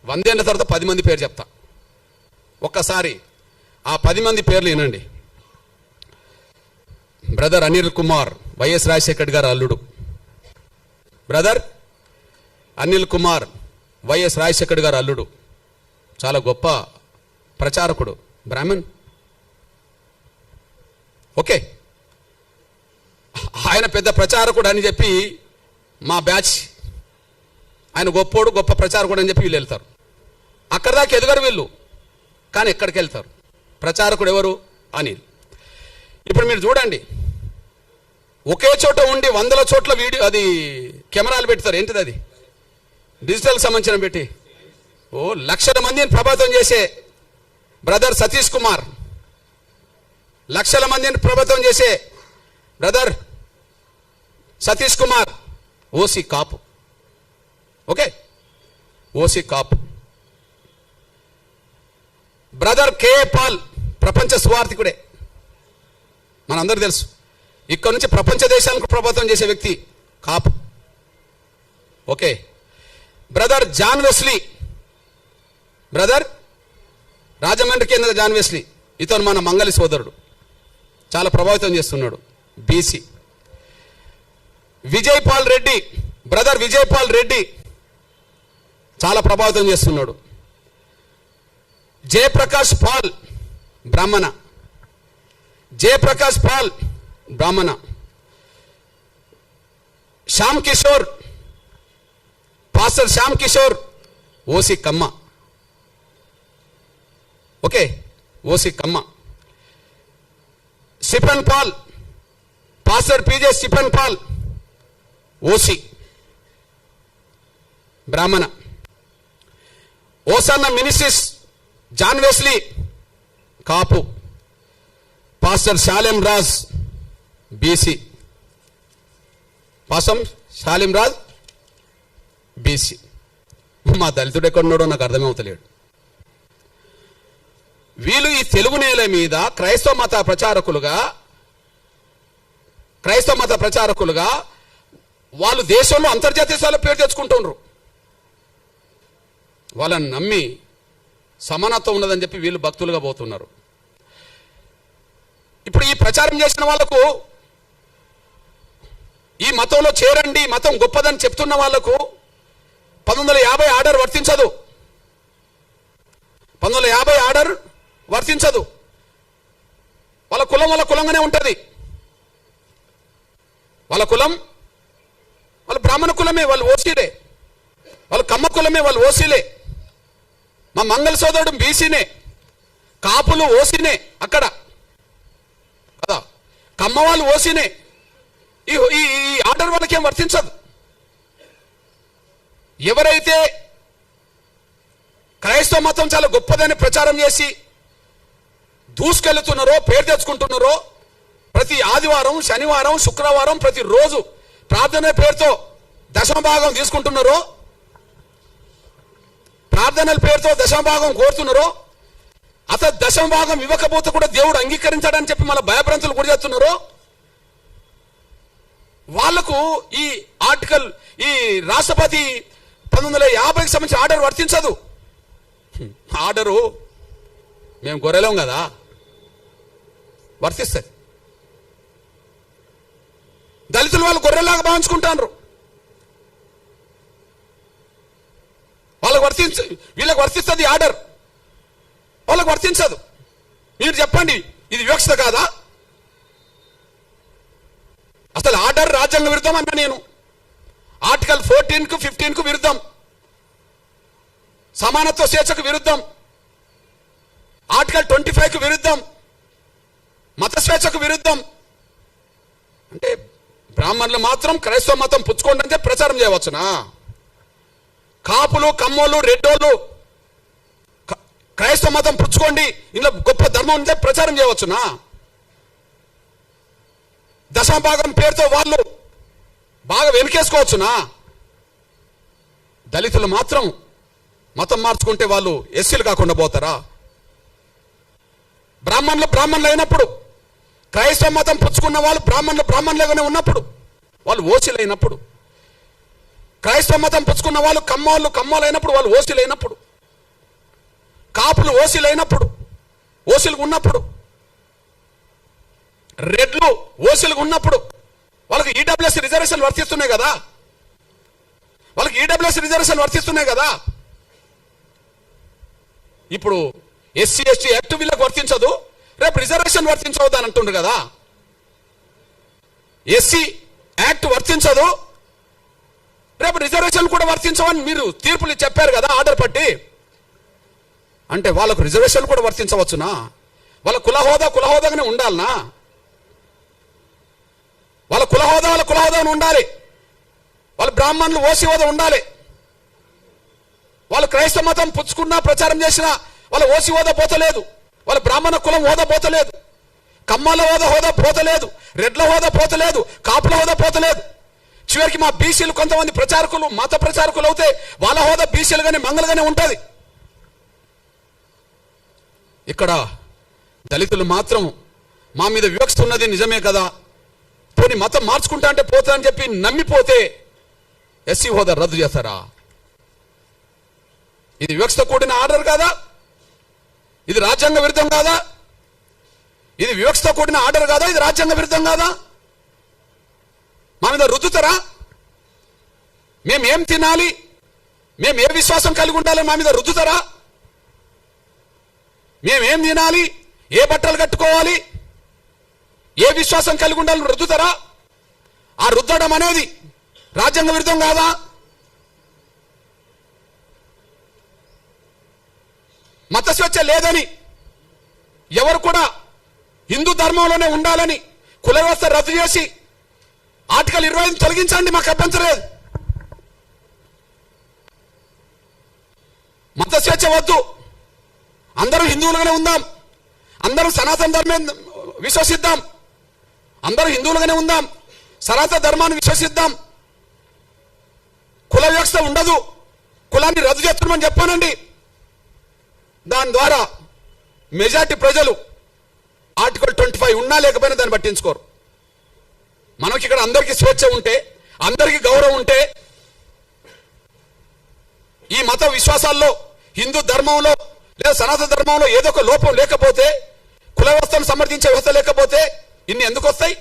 S1: 100 ఏళ్ల తర్వాత 10 మంది పేరు చెప్తా. ఒక్కసారి ఆ 10 మంది పేర్లు వినండి. బ్రదర్ అనిల్ కుమార్, వైఎస్ రాజశేఖర్ గారు అల్లుడు. బ్రదర్ అనిల్ కుమార్, వైఎస్ రాజశేఖర్ గారు అల్లుడు. చాలా గొప్ప ప్రచారకుడు, బ్రాహ్మణ్. ఓకే, ఆయన పెద్ద ప్రచారకుడు అని చెప్పి మా బ్యాచ్, ఆయన గొప్పోడు, గొప్ప ప్రచారకుడు అని చెప్పి వీళ్ళు వెళ్తారు. అక్కడ దాకా ఎదగరు వీళ్ళు, కానీ ఎక్కడికి వెళ్తారు? ప్రచారకుడు ఎవరు? అనిల్. ఇప్పుడు మీరు చూడండి, ఒకే చోట ఉండి 100 చోట్ల వీడియో, అది కెమెరాలు పెడతారు. ఏంటిది అది? డిజిటల్ సంబంధించిన పెట్టి లక్షల మందిని ప్రభావితం చేసే బ్రదర్ సతీష్ కుమార్, లక్షల మందిని ప్రభావితం చేసే బ్రదర్ సతీష్ కుమార్, ఓసీ కాపు. ఓకే, ఓసీ కాపు. బ్రదర్ కేఏ పాల్, ప్రపంచ సువార్థికుడే, మనందరూ తెలుసు. ఇక్కడ నుంచి ప్రపంచ దేశాలకు ప్రభావితం చేసే వ్యక్తి, Kapu. Okay, brother John Wesley, brother రాజమండ్రికి చెందిన జాన్ వెస్లీ, ఇతను మన మంగళి సోదరుడు, చాలా ప్రభావితం చేస్తున్నాడు, BC. Vijay Paul Reddy, brother Vijay Paul Reddy, చాలా ప్రభావితం చేస్తున్నాడు. Jayaprakash Paul, Brahmin. Jayaprakash Paul, Brahmin. Shyam Kishore, pastor Shyam Kishore, OC Kamma. Okay, OC Kamma. Stephen Paul, pastor PJ Stephen Paul, OC, Brahmin. Hosanna Ministries John Wesley, Kapu. Pastor Shalem Raj, BC. Pastor Shalem Raj, BC. మా దళితుడు ఎక్కడున్నాడో నాకు అర్థమవుతలేడు. వీళ్ళు ఈ తెలుగు నేల మీద క్రైస్తవ మత ప్రచారకులుగా వాళ్ళు దేశంలో అంతర్జాతీయ స్థాయిలో పేరు తెచ్చుకుంటున్నారు. వాళ్ళని నమ్మి సమానత్వం ఉన్నదని చెప్పి వీళ్ళు భక్తులుగా పోతున్నారు. ఇప్పుడు ఈ ప్రచారం చేసిన వాళ్లకు, ఈ మతంలో చేరండి, మతం గొప్పదని చెప్తున్న వాళ్లకు 1950 ఆర్డర్ వర్తించదు. 1950 ఆర్డర్ వర్తించదు. వాళ్ళ కులం వాళ్ళ కులంగానే ఉంటుంది. వాళ్ళ కులం వాళ్ళు బ్రాహ్మణ కులమే, వాళ్ళు ఓసీలే. వాళ్ళు కమ్మ కులమే, వాళ్ళు ఓసీలే. మా మంగళ సోదరుడు బీసీనే, కాపులు ఓసీనే అక్కడ కదా, కమ్మ వాళ్ళు ఓసీనే. ఈ ఆర్డర్ వాళ్ళకేం వర్తించదు. ఎవరైతే క్రైస్తవ మతం చాలా గొప్పదని ప్రచారం చేసి దూసుకెళ్తున్నారో, పేరు తెచ్చుకుంటున్నారో, ప్రతి ఆదివారం, శనివారం, శుక్రవారం ప్రతిరోజు ప్రార్థన పేరుతో దశమభాగం తీసుకుంటున్నారో, ప్రార్థనల పేరుతో దశమభాగం కోరుతున్నారో, అతను దశమభాగం ఇవ్వకపోతే కూడా దేవుడు అంగీకరించాడని చెప్పి మళ్ళీ భయభ్రాంతులు గురి చేస్తున్నారో, వాళ్లకు ఈ ఆర్టికల్, ఈ రాష్ట్రపతి 1950కి సంబంధించిన ఆర్డర్ వర్తించదు. ఆర్డరు మేము గొర్రెలేం కదా, వర్తిస్తుంది. దళితులు వాళ్ళు గొర్రెలాగా భావించుకుంటారు. వీళ్ళకి వర్తిస్తుంది ఆర్డర్, వాళ్ళకి వర్తించదు. మీరు చెప్పండి, ఇది వివక్షత కాదా? అసలు ఆర్డర్ రాజ్యాంగ విరుద్ధం అన్నా నేను. ఆర్టికల్ 14కు 15కు విరుద్ధం, సమానత్వ స్వేచ్ఛకు విరుద్ధం, ఆర్టికల్ 25కు విరుద్ధం, మత స్వేచ్ఛకు విరుద్ధం. అంటే బ్రాహ్మణులు మాత్రం క్రైస్తవ మతం పుచ్చుకోండి అంటే ప్రచారం చేయవచ్చునా? కాపులు, కమ్మోళ్ళు, రెడ్డోళ్ళు క్రైస్తవ మతం పుచ్చుకోండి, ఇందులో గొప్ప ధర్మం ఉంటే ప్రచారం చేయవచ్చునా? దశమభాగం పేరుతో వాళ్ళు బాగా వెనుకేసుకోవచ్చునా? దళితులు మాత్రం మతం మార్చుకుంటే వాళ్ళు ఎస్సీలు కాకుండా పోతారా? బ్రాహ్మణులు అయినప్పుడు, క్రైస్తవ మతం పుచ్చుకున్న వాళ్ళు బ్రాహ్మణులుగానే ఉన్నప్పుడు, వాళ్ళు ఓసీలైనప్పుడు, క్రైస్తవ మతం పుచ్చుకున్న వాళ్ళు కమ్మోళ్ళు అయినప్పుడు వాళ్ళు ఓసీలైనప్పుడు, కాపులు ఓసీలైనప్పుడు, ఓసీలుగా ఉన్నప్పుడు, రెడ్లు ఓసీలుగా ఉన్నప్పుడు వాళ్ళకి ఈడబ్ల్యూఎస్ రిజర్వేషన్ వర్తిస్తున్నాయి కదా, ఇప్పుడు ఎస్సీ ఎస్టీ యాక్ట్ వీళ్ళకి వర్తించదు, రేపు రిజర్వేషన్ వర్తించవద్దు అని అంటుండ్రు కదా. ఎస్సీ యాక్ట్ వర్తించదు, రేపు రిజర్వేషన్ కూడా వర్తించవని మీరు తీర్పులు చెప్పారు కదా ఆర్డర్ పట్టి. అంటే వాళ్ళకు రిజర్వేషన్ కూడా వర్తించవచ్చునా? వాళ్ళ కులహోదాగానే ఉండాలనా? వాళ్ళ కులహోదాగానే ఉండాలి. వాళ్ళ బ్రాహ్మణులు ఓసీ హోదా ఉండాలి. వాళ్ళు క్రైస్తవ మతం పుచ్చుకున్నా ప్రచారం చేసినా వాళ్ళ ఓసీ హోదా పోతలేదు, వాళ్ళ బ్రాహ్మణ కులం హోదా పోతలేదు, కమ్మల హోదా పోతలేదు, రెడ్ల హోదా పోతలేదు, కాపుల హోదా పోతలేదు. చివరికి మా బీసీలు కొంతమంది ప్రచారకులు మత ప్రచారకులు అవుతే వాళ్ళ హోదా బీసీలుగానే మంగళగానే ఉంటుంది. ఇక్కడ దళితులు మాత్రం మా మీద వివక్ష ఉన్నది నిజమే కదా, పోనీ మతం మార్చుకుంటా అంటే పోతా అని చెప్పి నమ్మిపోతే ఎస్సీ హోదా రద్దు చేస్తారా? ఇది వివక్షతో కూడిన ఆర్డర్ కాదా? ఇది రాజ్యాంగ విరుద్ధం కాదా? ఇది వివక్షతో కూడిన ఆర్డర్ కాదా? ఇది రాజ్యాంగ విరుద్ధం కాదా? మా మీద రుద్దుతారా? మేమేం తినాలి, మేము ఏ విశ్వాసం కలిగి ఉండాలని మా మీద రుద్దుతారా? మేమేం తినాలి, ఏ బట్టలు కట్టుకోవాలి, ఏ విశ్వాసం కలిగి ఉండాలని రుద్దుతారా? ఆ రుద్దడం అనేది రాజ్యాంగ విరుద్ధం కాదా? మత స్వేచ్ఛ లేదని, ఎవరు కూడా హిందూ ధర్మంలోనే ఉండాలని కుల వ్యవస్థ రద్దు చేసి ఆర్టికల్ 25 తొలగించండి, మాకు అభ్యంతరం లేదు. మత స్వేచ్ఛ వద్దు, అందరూ హిందువులుగానే ఉందాం, అందరూ సనాతన ధర్మాన్ని విశ్వసిద్దాం, అందరూ హిందువులుగానే ఉందాం, సనాతన ధర్మాన్ని విశ్వసిద్దాం. కుల వ్యవస్థ ఉండదు, కులాన్ని రద్దు చేస్తున్నామని చెప్పానండి. దాని ద్వారా మెజార్టీ ప్రజలు ఆర్టికల్ 25 ఉన్నా లేకపోయినా దాన్ని పట్టించుకోరు. మనకి ఇక్కడ అందరికీ స్వేచ్ఛ ఉంటే, అందరికీ గౌరవం ఉంటే, ఈ మత విశ్వాసాల్లో హిందూ ధర్మంలో లేదా సనాతన ధర్మంలో ఏదో ఒక లోపం లేకపోతే, కుల వ్యవస్థను సమర్థించే వ్యవస్థ లేకపోతే ఇన్ని ఎందుకు వస్తాయి?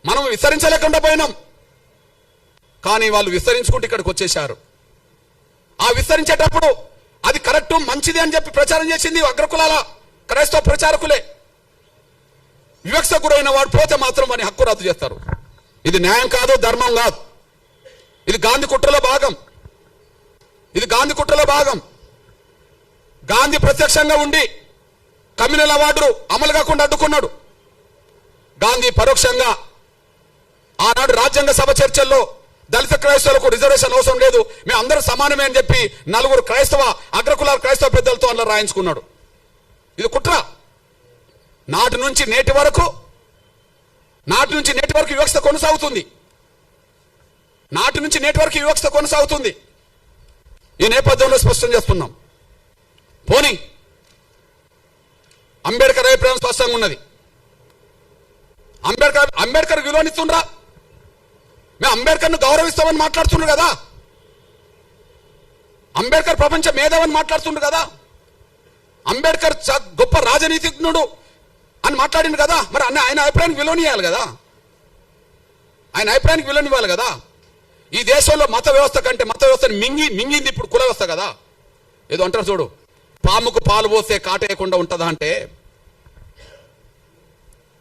S1: మనం విస్తరించలేకుండా పోయినాం, కానీ వాళ్ళు విస్తరించుకుంటూ ఇక్కడికి వచ్చేశారు. ఆ విస్తరించేటప్పుడు అది కరెక్ట్ మంచిది అని చెప్పి ప్రచారం చేసింది అగ్రకులాల క్రైస్తవ ప్రచారకులే. వివక్ష గురైన వాడు పోతే మాత్రం వాని హక్కు రద్దు చేస్తారు. ఇది న్యాయం కాదు, ధర్మం కాదు. ఇది గాంధీ కుట్రలో భాగం. గాంధీ ప్రత్యక్షంగా ఉండి కమ్యూనల్ అవార్డు అమలు కాకుండా అడ్డుకున్నాడు. గాంధీ పరోక్షంగా ఆనాడు రాజ్యాంగ సభ చర్చల్లో దళిత క్రైస్తవులకు రిజర్వేషన్ అవసరం లేదు, మేము అందరూ సమానమే అని చెప్పి 4 అగ్రకులాల క్రైస్తవ పెద్దలతో అందులో రాయించుకున్నాడు. ఇది కుట్ర. నాటి నుంచి నేటి వరకు వివక్ష కొనసాగుతుంది. ఈ నేపథ్యంలో స్పష్టం చేస్తున్నాం. పోనీ అంబేద్కర్ అభిప్రాయం స్పష్టంగా ఉన్నది. అంబేద్కర్ విలువనిస్తుండ్రా? మేము అంబేద్కర్ను గౌరవిస్తామని మాట్లాడుతుండ్రు కదా, అంబేద్కర్ ప్రపంచ మేధావని మాట్లాడుతుండ్రు కదా, అంబేద్కర్ గొప్ప రాజనీతిజ్ఞుడు అని మాట్లాడిండు కదా. మరి ఆయన అభిప్రాయానికి విలువనివ్వాలి కదా. ఈ దేశంలో మత వ్యవస్థ కంటే మత వ్యవస్థను మింగింది ఇప్పుడు కుల వ్యవస్థ కదా. ఏదో అంటారు చూడు, పాముకు పాలు పోస్తే కాటేయకుండా ఉంటుందా అంటే,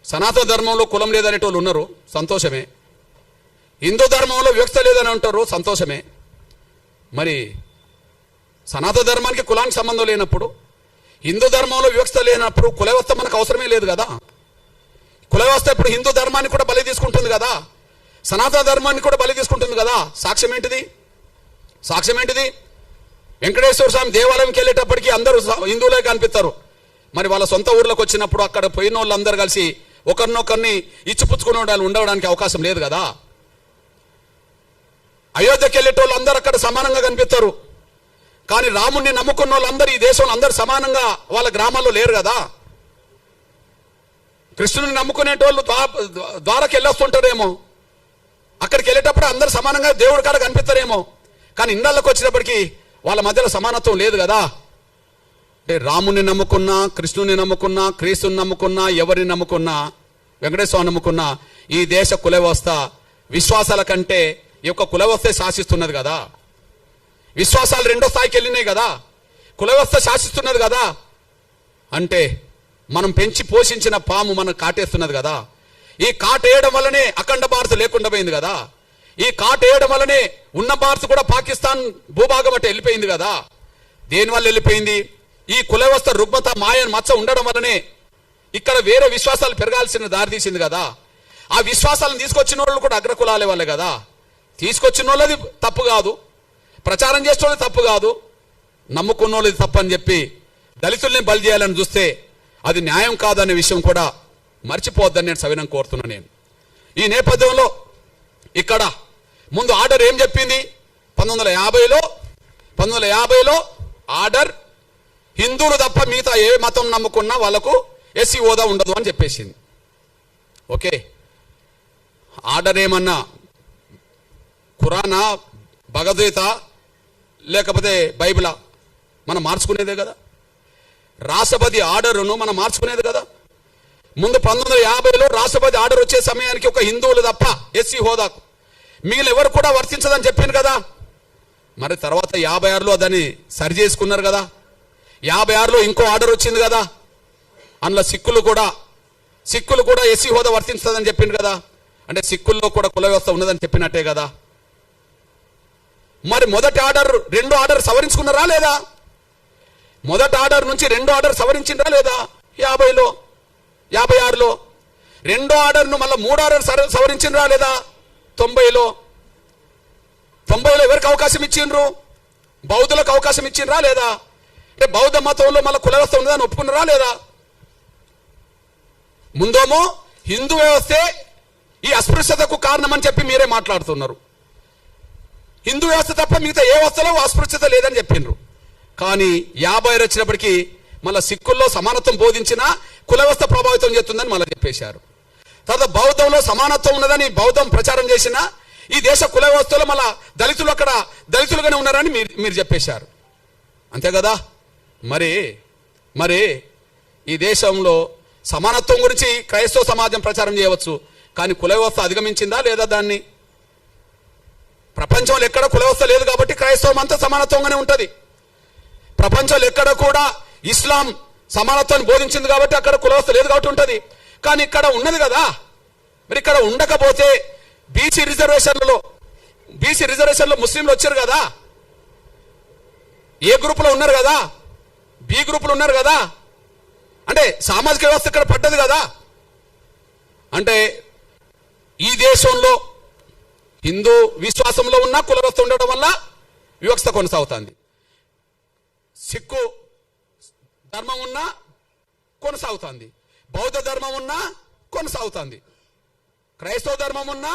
S1: సనాతన ధర్మంలో కులం లేదనేటోళ్ళు ఉన్నారు, సంతోషమే. హిందూ ధర్మంలో వివక్ష లేదని అంటారు, సంతోషమే. మరి సనాతన ధర్మానికి కులానికి సంబంధం లేనప్పుడు, హిందూ ధర్మంలో వివక్ష లేనప్పుడు కుల వ్యవస్థ మనకు అవసరమే లేదు కదా. కుల వ్యవస్థ ఇప్పుడు హిందూ ధర్మాన్ని కూడా బలి తీసుకుంటుంది కదా, సనాతన ధర్మాన్ని కూడా బలి తీసుకుంటుంది కదా. సాక్ష్యం ఏంటిది? వెంకటేశ్వర స్వామి దేవాలయంకి వెళ్ళేటప్పటికీ అందరూ హిందువులే కనిపిస్తారు. మరి వాళ్ళ సొంత ఊర్లోకి వచ్చినప్పుడు అక్కడ పోయిన వాళ్ళందరూ కలిసి ఒకరినొకరిని ఇచ్చిపుచ్చుకునే వాళ్ళు ఉండడానికి అవకాశం లేదు కదా. అయోధ్యకి వెళ్ళేటోళ్ళు అందరూ అక్కడ సమానంగా కనిపిస్తారు. కానీ రాముణ్ణి నమ్ముకున్న వాళ్ళందరూ ఈ దేశంలో అందరూ సమానంగా వాళ్ళ గ్రామాల్లో లేరు కదా. కృష్ణుని నమ్ముకునేటోళ్ళు ద్వారాకి వెళ్ళొస్తుంటారేమో, అక్కడికి వెళ్ళేటప్పుడు అందరు సమానంగా దేవుడి కాడ కనిపిస్తారేమో, కానీ ఇళ్ళకి వచ్చినప్పటికీ వాళ్ళ మధ్యలో సమానత్వం లేదు కదా. అంటే రాముని నమ్ముకున్నా, కృష్ణుని నమ్ముకున్నా, క్రీస్తుని నమ్ముకున్నా, ఎవరిని నమ్ముకున్నా, వెంకటేశ్వర నమ్ముకున్నా, ఈ దేశ కుల వ్యవస్థ విశ్వాసాల కంటే ఈ యొక్క కుల వ్యవస్థ శాసిస్తున్నది కదా. విశ్వాసాలు రెండో స్థాయికి వెళ్ళినాయి కదా, కుల వ్యవస్థ శాసిస్తున్నది కదా. అంటే మనం పెంచి పోషించిన పాము మనం కాటేస్తున్నది కదా. ఈ కాటేయడం వల్లనే అఖండ భారత్ లేకుండా పోయింది కదా. ఈ కాటేయడం వల్లనే ఉన్న భారత్ కూడా పాకిస్తాన్ భూభాగం అంటే వెళ్ళిపోయింది కదా. దేనివల్ల వెళ్ళిపోయింది? ఈ కుల వ్యవస్థ రుగ్మత మాయన్ మచ్చ ఉండడం వల్లనే ఇక్కడ వేరే విశ్వాసాలు పెరగాల్సిన దారి తీసింది కదా. ఆ విశ్వాసాలను తీసుకొచ్చిన వాళ్ళు కూడా అగ్రకులాలే వాళ్ళే కదా. తీసుకొచ్చిన వాళ్ళది తప్పు కాదు, ప్రచారం చేసిన వాళ్ళది తప్పు కాదు, నమ్ముకున్న వాళ్ళది తప్పు అని చెప్పి దళితుల్ని బలి చేయాలని చూస్తే అది న్యాయం కాదనే విషయం కూడా మర్చిపోవద్దని నేను సవినం కోరుతున్నా. నేను ఈ నేపథ్యంలో ఇక్కడ ముందు ఆర్డర్ ఏం చెప్పింది? 1950లో ఆర్డర్ హిందువులు తప్ప మిగతా ఏ మతం నమ్ముకున్నా వాళ్ళకు ఎస్సీ హోదా ఉండదు అని చెప్పేసింది. ఓకే, ఆర్డర్ ఏమన్నా ఖురానా, భగవద్గీత లేకపోతే బైబిలా మనం మార్చుకునేదే కదా. రాష్ట్రపతి ఆర్డర్ను మనం మార్చుకునేది కదా. ముందు 1950లో రాష్ట్రపతి ఆర్డర్ వచ్చే సమయానికి ఒక హిందువులు తప్ప ఎస్సీ హోదాకు మిగిలిన ఎవరు కూడా వర్తించదని చెప్పింది కదా. మరి తర్వాత 56లో దాన్ని సరి చేసుకున్నారు కదా. 56లో ఇంకో ఆర్డర్ వచ్చింది కదా, అందులో సిక్కులు కూడా ఎస్సీ హోదా వర్తించదని చెప్పింది కదా. అంటే సిక్కుల్లో కూడా కుల వ్యవస్థ ఉన్నదని చెప్పినట్టే కదా. మరి మొదటి ఆర్డర్ రెండో ఆర్డర్ సవరించుకున్నారా లేదా? మొదటి ఆర్డర్ నుంచి రెండో ఆర్డర్ సవరించిండ్రా లేదా? 50లో 56లో రెండో ఆర్డర్ను మళ్ళీ మూడో ఆర్డర్ సవరించిండ్రా లేదా? 90లో ఎవరికి అవకాశం ఇచ్చిండ్రు? బౌద్ధులకు అవకాశం ఇచ్చిండ్రా లేదా? అంటే బౌద్ధ మతంలో మళ్ళీ కుల వ్యవస్థ ఉందని ఒప్పుకున్నారా లేదా? ముందేమో హిందూ వ్యవస్థే ఈ అస్పృశ్యతకు కారణమని చెప్పి మీరే మాట్లాడుతున్నారు. హిందూ వ్యవస్థ తప్ప మిగతా ఏ వ్యవస్థలో అస్పృశ్యత లేదని చెప్పిండ్రు. కానీ 50 వచ్చినప్పటికీ మళ్ళీ సిక్కుల్లో సమానత్వం బోధించినా కుల వ్యవస్థ ప్రభావితం చేస్తుందని మళ్ళీ చెప్పేశారు. తర్వాత బౌద్ధంలో సమానత్వం ఉన్నదని బౌద్ధం ప్రచారం చేసిన ఈ దేశ కుల వ్యవస్థలో మళ్ళా దళితులు అక్కడ దళితులుగానే ఉన్నారని మీరు చెప్పేశారు. అంతే కదా. మరి ఈ దేశంలో సమానత్వం గురించి క్రైస్తవ సమాజం ప్రచారం చేయవచ్చు, కానీ కుల వ్యవస్థ అధిగమించిందా లేదా? దాన్ని ప్రపంచంలో ఎక్కడ కుల వ్యవస్థ లేదు కాబట్టి క్రైస్తవం అంతా సమానత్వంగానే ఉంటుంది. ప్రపంచంలో ఎక్కడ కూడా ఇస్లాం సమానత్వాన్ని బోధించింది కాబట్టి అక్కడ కుల వ్యవస్థ లేదు కాబట్టి ఉంటుంది. కానీ ఇక్కడ ఉన్నది కదా. మరి ఇక్కడ ఉండకపోతే బీసీ రిజర్వేషన్లో ముస్లింలు వచ్చారు కదా, ఏ గ్రూపులో ఉన్నారు కదా, బి గ్రూపులు ఉన్నారు కదా. అంటే సామాజిక వ్యవస్థ ఇక్కడ పడ్డది కదా. అంటే ఈ దేశంలో హిందూ విశ్వాసంలో ఉన్న కుల వ్యవస్థ ఉండడం వల్ల వివక్షత కొనసాగుతుంది. సిక్కు ధర్మం ఉన్నా కొనసాగుతుంది, బౌద్ధ ధర్మం ఉన్నా కొనసాగుతుంది, క్రైస్తవ ధర్మం ఉన్నా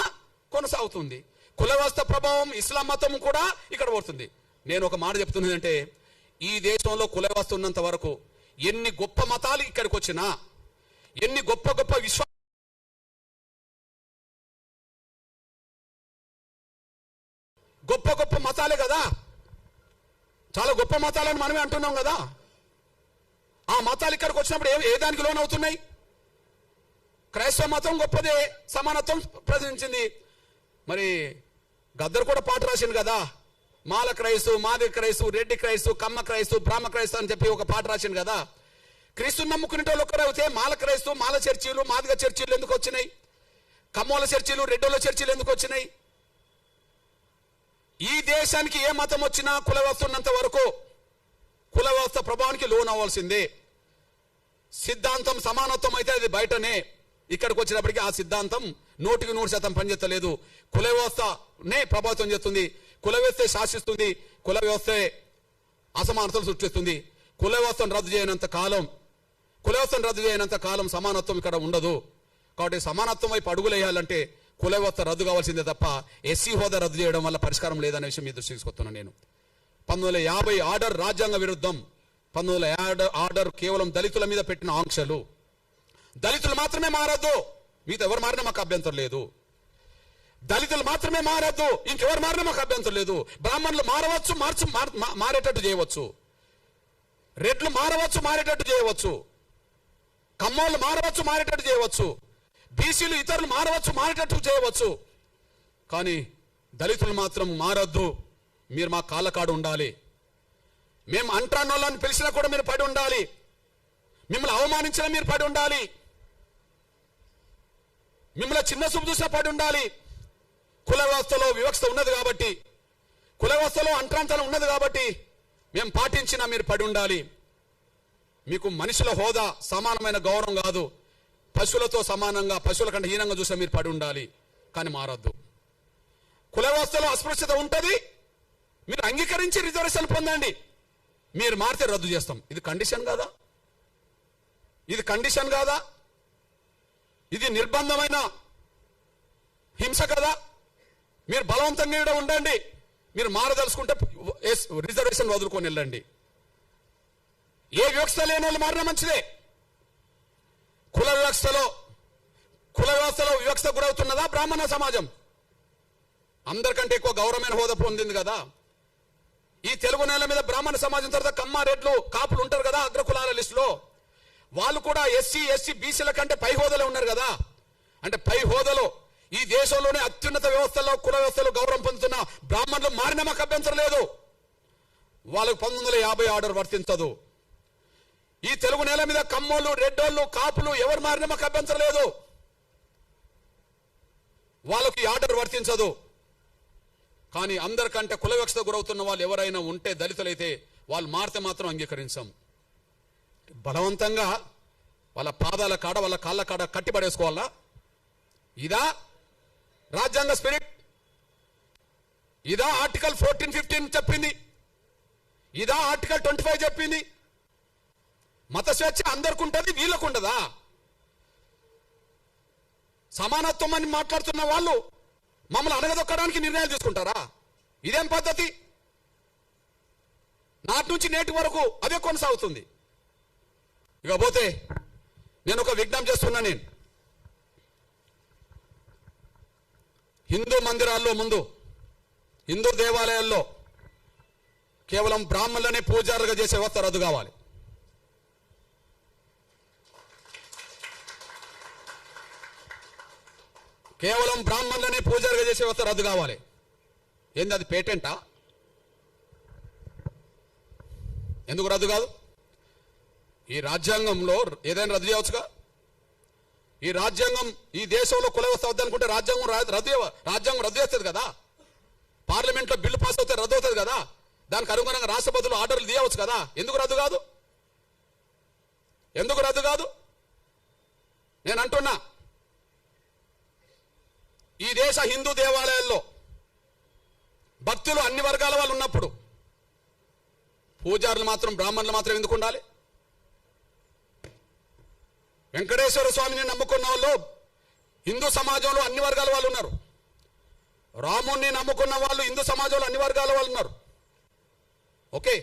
S1: కొనసాగుతుంది. కుల వ్యవస్థ ప్రభావం ఇస్లాం మతం కూడా ఇక్కడ పడుతుంది. నేను ఒక మాట చెప్తున్నదంటే, ఈ దేశంలో కుల వ్యవస్థ ఉన్నంత వరకు ఎన్ని గొప్ప మతాలు ఇక్కడికి వచ్చినా, ఎన్ని గొప్ప గొప్ప మతాలే కదా, చాలా గొప్ప మతాలని మనమే అంటున్నాం కదా. ఆ మతాలు ఇక్కడికి వచ్చినప్పుడు ఏ దానికి లోన్ అవుతున్నాయి? క్రైస్తవ మతం గొప్పదే, సమానత్వం ప్రదర్శించింది. మరి గద్దరు కూడా పాట రాసింది కదా, మాల క్రైస్తు, మాది క్రైస్తు, రెడ్డి క్రైస్తు, కమ్మ క్రైస్తు, బ్రాహ్మ క్రైస్తు అని చెప్పి ఒక పాట రాసింది కదా. క్రీస్తుని నమ్ముకునే వాళ్ళు ఒక్కరైతే మాల క్రైస్తు, మాల చర్చీలు, మాదిగ చర్చీలు ఎందుకు వచ్చినాయి? కమ్మోల చర్చీలు, రెడ్డోల చర్చీలు ఎందుకు వచ్చినాయి? ఈ దేశానికి ఏ మతం వచ్చినా కుల వ్యవస్థ ఉన్నంత వరకు కుల వ్యవస్థ ప్రభావానికి లోన్ అవ్వాల్సిందే. సిద్ధాంతం సమానత్వం అయితే అది బయటనే, ఇక్కడికి వచ్చినప్పటికీ ఆ సిద్ధాంతం 100% పనిచేస్తలేదు. కుల వ్యవస్థనే ప్రభావితం చేస్తుంది, కుల వ్యవస్థ శాసిస్తుంది, కుల వ్యవస్థే అసమానతలు సృష్టిస్తుంది. కుల వ్యవస్థను రద్దు చేయనంత కాలం సమానత్వం ఇక్కడ ఉండదు. కాబట్టి సమానత్వం వైపు అడుగులేయాలంటే కుల వ్యవస్థ రద్దు కావాల్సిందే తప్ప ఎస్సీ హోదా రద్దు చేయడం వల్ల పరిష్కారం లేదనే విషయం మీ దృష్టికి తీసుకొస్తున్నాను. నేను 1950 ఆర్డర్ రాజ్యాంగ విరుద్ధం. 1950 ఆర్డర్ కేవలం దళితుల మీద పెట్టిన ఆంక్షలు. దళితులు మాత్రమే మారద్దు, మీతో ఎవరు మారినా మాకు అభ్యంతరం లేదు. దళితులు మాత్రమే మారద్దు, ఇంకెవరు మారినా మాకు అభ్యంతరం లేదు. బ్రాహ్మణులు మారవచ్చు, మారేటట్టు చేయవచ్చు. రెడ్లు మారవచ్చు, మారేటట్టు చేయవచ్చు. కమ్మోళ్ళు మారవచ్చు, మారేటట్టు చేయవచ్చు. బీసీలు ఇతరులు మారవచ్చు, మారేటట్టు చేయవచ్చు. కానీ దళితులు మాత్రం మారద్దు. మీరు మా కాళ్ళ కాడు ఉండాలి. మేము అంట్రానోళ్ళని పిలిచినా కూడా మీరు పడి ఉండాలి. మిమ్మల్ని అవమానించినా మీరు పడి ఉండాలి. మిమ్మల్ని చిన్న చూపు చూసినా పడి ఉండాలి. కుల వ్యవస్థలో వివక్ష ఉన్నది కాబట్టి, కుల వ్యవస్థలో అంట్రాంతరం ఉన్నది కాబట్టి మేము పాటించినా మీరు పడి ఉండాలి. మీకు మనుషుల హోదా సమానమైన గౌరవం కాదు, పశువులతో సమానంగా, పశువుల కంటే హీనంగా చూసినా మీరు పడి ఉండాలి. కానీ మారద్దు. కుల వ్యవస్థలో అస్పృశ్యత ఉంటుంది, మీరు అంగీకరించి రిజర్వేషన్ పొందండి. మీరు మారితే రద్దు చేస్తాం. ఇది కండిషన్ కాదా? ఇది కండిషన్ కాదా? ఇది నిర్బంధమైన హింస కదా? మీరు బలవంతంగా ఉండండి. మీరు మారదలుచుకుంటే రిజర్వేషన్ వదులుకొని వెళ్ళండి. ఏ వివక్ష లేని వాళ్ళు మారినా మంచిదే. కుల వ్యవస్థలో వివక్ష గురవుతున్నదా బ్రాహ్మణ సమాజం? అందరికంటే ఎక్కువ గౌరవమైన హోదా పొందింది కదా. ఈ తెలుగు నేల మీద బ్రాహ్మణ సమాజం తర్వాత కమ్మ, రెడ్లు, కాపులు ఉంటారు కదా అగ్రకులాల లిస్టులో. వాళ్ళు కూడా ఎస్సీ, బీసీల కంటే పై హోదాలో ఉన్నారు కదా. అంటే పై హోదాలో ఈ దేశంలోనే అత్యున్నత వ్యవస్థలో, కుల వ్యవస్థలో గౌరవం పొందుతున్న బ్రాహ్మణులు మారిన మాకు అభ్యంతరం లేదు. వాళ్ళకు 1950 ఆర్డర్ వర్తించదు. ఈ తెలుగు నేల మీద కమ్మోళ్ళు, రెడ్డోళ్ళు, కాపులు ఎవరు మారిన మాకు అభ్యంతరం లేదు. వాళ్ళకి ఆర్డర్ వర్తించదు. కానీ అందరికంటే కుల వివక్షత గురవుతున్న వాళ్ళు ఎవరైనా ఉంటే, దళితులైతే, వాళ్ళు మారితే మాత్రం అంగీకరించాం. బలవంతంగా వాళ్ళ పాదాల కాడ, వాళ్ళ కాళ్ళ కాడ కట్టిపడేసుకోవాలా? ఇదా రాజ్యాంగ స్పిరిట్? ఇదా ఆర్టికల్ 14, 15 చెప్పింది? ఇదా ఆర్టికల్ 25 చెప్పింది? మత స్వేచ్ఛ అందరికి ఉంటుంది, వీళ్ళకు ఉండదా? సమానత్వం అని మాట్లాడుతున్న వాళ్ళు మమ్మల్ని అడగదొక్కడానికి నిర్ణయాలు తీసుకుంటారా? ఇదేం పద్ధతి? నాటి నుంచి నేటి వరకు అదే కొనసాగుతుంది. ఇకపోతే నేను ఒక విజ్ఞప్తి చేస్తున్నా. నేను హిందూ మందిరాల్లో ముందు, హిందూ దేవాలయాల్లో కేవలం బ్రాహ్మణులనే పూజారులుగా చేసే వ్యవస్థ రద్దు కావాలి. కేవలం బ్రాహ్మణులనే పూజారులుగా చేసే వ్యవస్థ రద్దు కావాలి. ఏంది అది? పేటెంటా? ఎందుకు రద్దు కాదు? ఈ రాజ్యాంగంలో ఏదైనా రద్దు చేయవచ్చుగా. ఈ రాజ్యాంగం ఈ దేశంలో కుల వ్యవస్థ వద్దనుకుంటే రాజ్యాంగం రద్దు చేస్తుంది కదా. పార్లమెంట్లో బిల్లు పాస్ అవుతే రద్దు అవుతుంది కదా. దానికి అనుగుణంగా రాష్ట్రపతులు ఆర్డర్లు తీయవచ్చు కదా. ఎందుకు రద్దు కాదు? ఎందుకు రద్దు కాదు? నేను అంటున్నా, ఈ దేశ హిందూ దేవాలయాల్లో భక్తులు అన్ని వర్గాల వాళ్ళు ఉన్నప్పుడు పూజారులు మాత్రం, బ్రాహ్మణులు మాత్రం ఎందుకు ఉండాలి? వెంకటేశ్వర స్వామిని నమ్ముకున్న వాళ్ళు హిందూ సమాజంలో అన్ని వర్గాల వాళ్ళు ఉన్నారు. రాముణ్ణి నమ్ముకున్న వాళ్ళు హిందూ సమాజంలో అన్ని వర్గాల వాళ్ళు ఉన్నారు. ఓకే.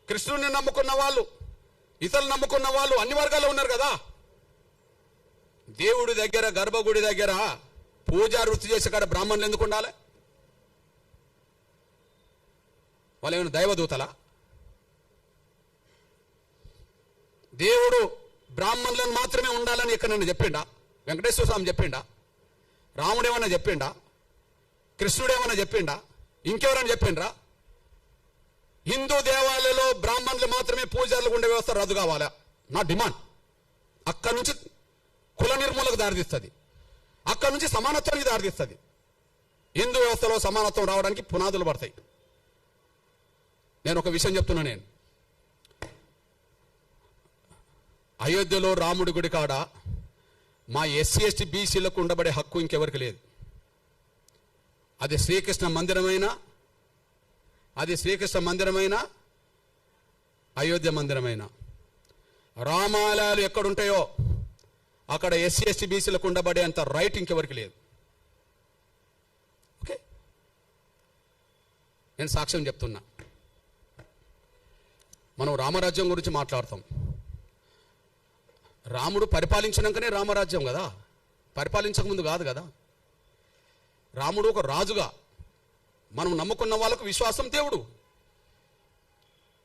S1: కృష్ణుడిని నమ్ముకున్న వాళ్ళు, ఇతరులు నమ్ముకున్న వాళ్ళు అన్ని వర్గాల్లో ఉన్నారు కదా. దేవుడి దగ్గర, గర్భగుడి దగ్గర పూజా వృత్తి చేసే కాడ బ్రాహ్మణులు ఎందుకు ఉండాలి? వాళ్ళు ఏమైనా దైవదూతలా? దేవుడు బ్రాహ్మణులను మాత్రమే ఉండాలని ఇక్కడ నన్ను చెప్పిండా? వెంకటేశ్వర స్వామి చెప్పిండా? రాముడు ఏమన్నా చెప్పిండా? కృష్ణుడు ఏమన్నా చెప్పిండా? ఇంకెవరైనా చెప్పిండ్రా? హిందూ దేవాలయంలో బ్రాహ్మణులు మాత్రమే పూజారులు ఉండే వ్యవస్థ రద్దు కావాలా? నా డిమాండ్. అక్కడి నుంచి కుల నిర్మూలకు దారితీస్తుంది, అక్కడి నుంచి సమానత్వానికి దారితీస్తుంది. హిందూ వ్యవస్థలో సమానత్వం రావడానికి పునాదులు పడతాయి. నేను ఒక విషయం చెప్తున్నా. నేను అయోధ్యలో రాముడి గుడి కాడ మా ఎస్సీ, ఎస్టీ, బీసీలకు ఉండబడే హక్కు ఇంకెవరికి లేదు. అది శ్రీకృష్ణ మందిరమైనా, అయోధ్య మందిరమైనా, రామాలయాలు ఎక్కడుంటాయో అక్కడ ఎస్సీ, ఎస్టీ, బీసీలకు ఉండబడే అంత రైట్ ఇంకెవరికి లేదు. ఓకే. నేను సాక్ష్యం చెప్తున్నా. మనం రామరాజ్యం గురించి మాట్లాడతాం. రాముడు పరిపాలించినాకనే రామరాజ్యం కదా, పరిపాలించక ముందు కాదు కదా. రాముడు ఒక రాజుగా, మనం నమ్ముకున్న వాళ్ళకు విశ్వాసం దేవుడు.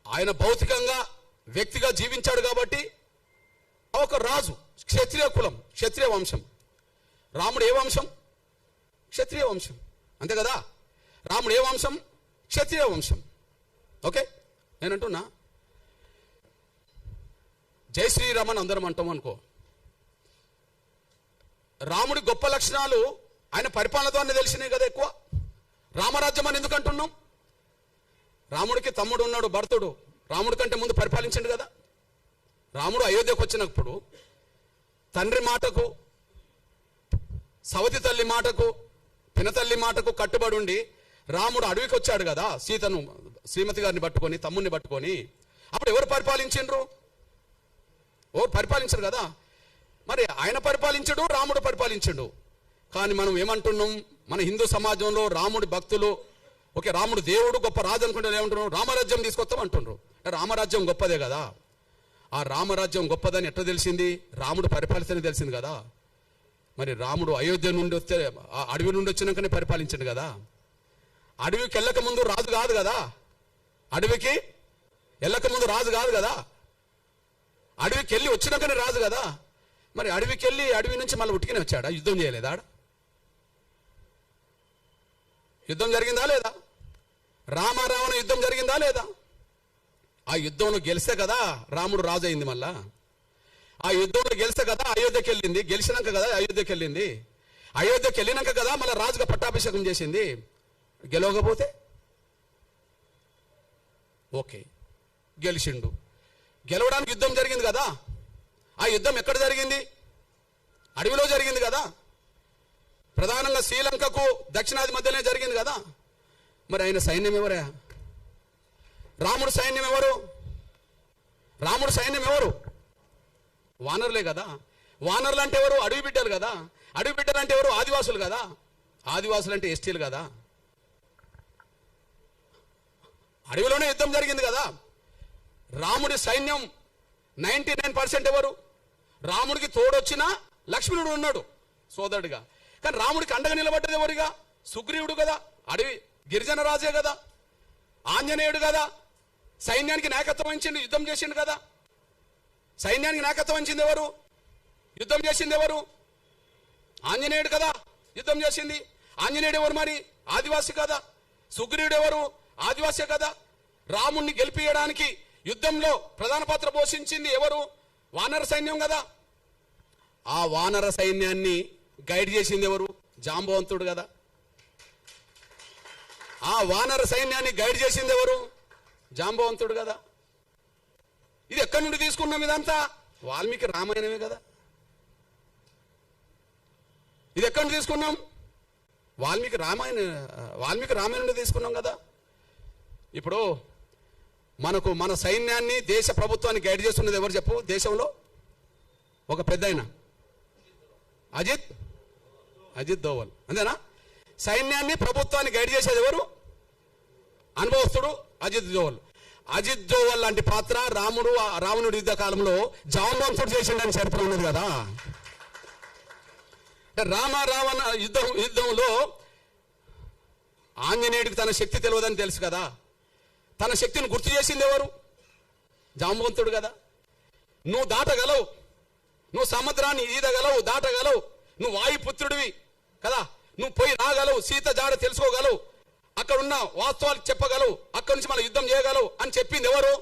S1: ఆయన భౌతికంగా వ్యక్తిగా జీవించాడు కాబట్టి ఒక రాజు, క్షత్రియ కులం, క్షత్రియ వంశం. రాముడు ఏ వంశం? క్షత్రియ వంశం, అంతే కదా. రాముడు ఏ వంశం? క్షత్రియ వంశం. ఓకే, నేనంటున్నా జై శ్రీరామ్ అని అందరం అంటాం అనుకో. రాముడి గొప్ప లక్షణాలు ఆయన పరిపాలన ద్వారా తెలిసినాయి కదా ఎక్కువ. రామరాజ్యం అని ఎందుకు అంటున్నాం? రాముడికి తమ్ముడు ఉన్నాడు, భరతుడు. రాముడి కంటే ముందు పరిపాలించండు కదా. రాముడు అయోధ్యకు వచ్చినప్పుడు తండ్రి మాటకు, సవతి తల్లి మాటకు, పినతల్లి మాటకు కట్టుబడి ఉండి రాముడు అడవికి వచ్చాడు కదా, సీతను, శ్రీమతి గారిని పట్టుకొని, తమ్ముడిని పట్టుకొని. అప్పుడు ఎవరు పరిపాలించిండ్రు? ఎవరు పరిపాలించరు కదా. మరి ఆయన పరిపాలించడు, రాముడు పరిపాలించడు. కానీ మనం ఏమంటున్నాం, మన హిందూ సమాజంలో రాముడి భక్తులు, ఓకే రాముడు దేవుడు గొప్ప రాజు అనుకుంటే ఏమంటున్నాం? రామరాజ్యం తీసుకొస్తాం అంటున్నారు. రామరాజ్యం గొప్పదే కదా. ఆ రామరాజ్యం గొప్పదని ఎట్లా తెలిసింది? రాముడు పరిపాలిస్తేనే తెలిసింది కదా. మరి రాముడు అయోధ్య నుండి వస్తే, అడవి నుండి వచ్చినాకనే పరిపాలించండు కదా. అడవికి వెళ్ళక ముందు రాజు కాదు కదా. అడవికి వెళ్ళక ముందు రాజు కాదు కదా. అడవికి వెళ్ళి వచ్చినాకనే రాజు కదా. మరి అడవికి వెళ్ళి అడవి నుంచి మళ్ళీ ఉట్టికనే వచ్చాడా? యుద్ధం చేయలేదా? యుద్ధం జరిగిందా లేదా? రామారావణ యుద్ధం జరిగిందా లేదా? ఆ యుద్ధంలో గెలిస్తే కదా రాముడు రాజు అయింది. మళ్ళా ఆ యుద్ధంలో గెలిస్తే కదా అయోధ్యకి వెళ్ళింది. గెలిచినాక కదా అయోధ్యకి వెళ్ళింది. అయోధ్యకి వెళ్ళినాక కదా మళ్ళీ రాజుగా పట్టాభిషేకం చేసింది. గెలవకపోతే ఓకే గెలిచిండు. గెలవడానికి యుద్ధం జరిగింది కదా. ఆ యుద్ధం ఎక్కడ జరిగింది? అడవిలో జరిగింది కదా. ప్రధానంగా శ్రీలంకకు దక్షిణాది మధ్యలోనే జరిగింది కదా. మరి ఆయన సైన్యం ఎవరా? రాముడు సైన్యం ఎవరు? రాముడు సైన్యం ఎవరు? వానరులే కదా. వానరులు అంటే ఎవరు? అడవి బిడ్డలు కదా. అడవి బిడ్డలు అంటే ఎవరు? ఆదివాసులు కదా. ఆదివాసులు అంటే ఎస్టీలు కదా. అడవిలోనే యుద్ధం జరిగింది కదా. రాముడి సైన్యం 99% ఎవరు? రాముడికి తోడొచ్చిన లక్ష్మణుడు ఉన్నాడు సోదరుడిగా. కానీ రాముడికి అండగా నిలబడ్డది ఎవరిగా? సుగ్రీవుడు కదా. అడవి గిరిజన రాజే కదా. ఆంజనేయుడు కదా. సైన్యానికి నాయకత్వం వహించింది, యుద్ధం చేసిండు కదా. సైన్యానికి నాయకత్వం వహించింది ఎవరు? యుద్ధం చేసింది ఎవరు? ఆంజనేయుడు కదా యుద్ధం చేసింది. ఆంజనేయుడు ఎవరు? మరి ఆదివాసి కదా. సుగ్రీవుడు ఎవరు? ఆదివాసే కదా. రాముణ్ణి గెలిపియడానికి యుద్ధంలో ప్రధాన పాత్ర పోషించింది ఎవరు? వానర సైన్యం కదా. ఆ వానర సైన్యాన్ని గైడ్ చేసింది ఎవరు? జాంబవంతుడు కదా. ఆ వానర సైన్యాన్ని గైడ్ చేసింది ఎవరు? జాంబవంతుడు కదా. ఇది ఎక్కడి నుండి తీసుకున్నాం? ఇదంతా వాల్మీకి రామాయణమే కదా. ఇది ఎక్కడి నుండి తీసుకున్నాం? వాల్మీకి రామాయణం నుండి తీసుకున్నాం కదా. ఇప్పుడు మనకు మన సైన్యాన్ని, దేశ ప్రభుత్వాన్ని గైడ్ చేస్తున్నది ఎవరు చెప్పు? దేశంలో ఒక పెద్ద ఆయన అజిత్ దోవల్, అంతేనా? సైన్యాన్ని, ప్రభుత్వాన్ని గైడ్ చేసేది ఎవరు? అనుభవస్తుడు అజిత్ దోవల్. అజిత్ దోవల్ లాంటి పాత్ర రావణుడి యుద్ధ కాలంలో జాంబవంతుడు చేసిండని చరిత్ర ఉన్నది కదా. రావణ యుద్ధంలో ఆంజనేయుడికి తన శక్తి తెలియదని తెలుసు కదా. తన శక్తిని గుర్తు చేసింది ఎవరు? జాంబవంతుడు కదా. నువ్వు దాటగలవు, నువ్వు సముద్రాన్ని ఈదగలవు, దాటగలవు, నువ్వు వాయుపుత్రుడివి కదా. నువ్వు పోయి రాగలవు, సీత జాడ తెలుసుకోగలవు, అక్కడున్న వాస్తవాలు చెప్పగలవు, అక్కడి నుంచి మన యుద్ధం చేయగలవు అని చెప్పింది ఎవరు?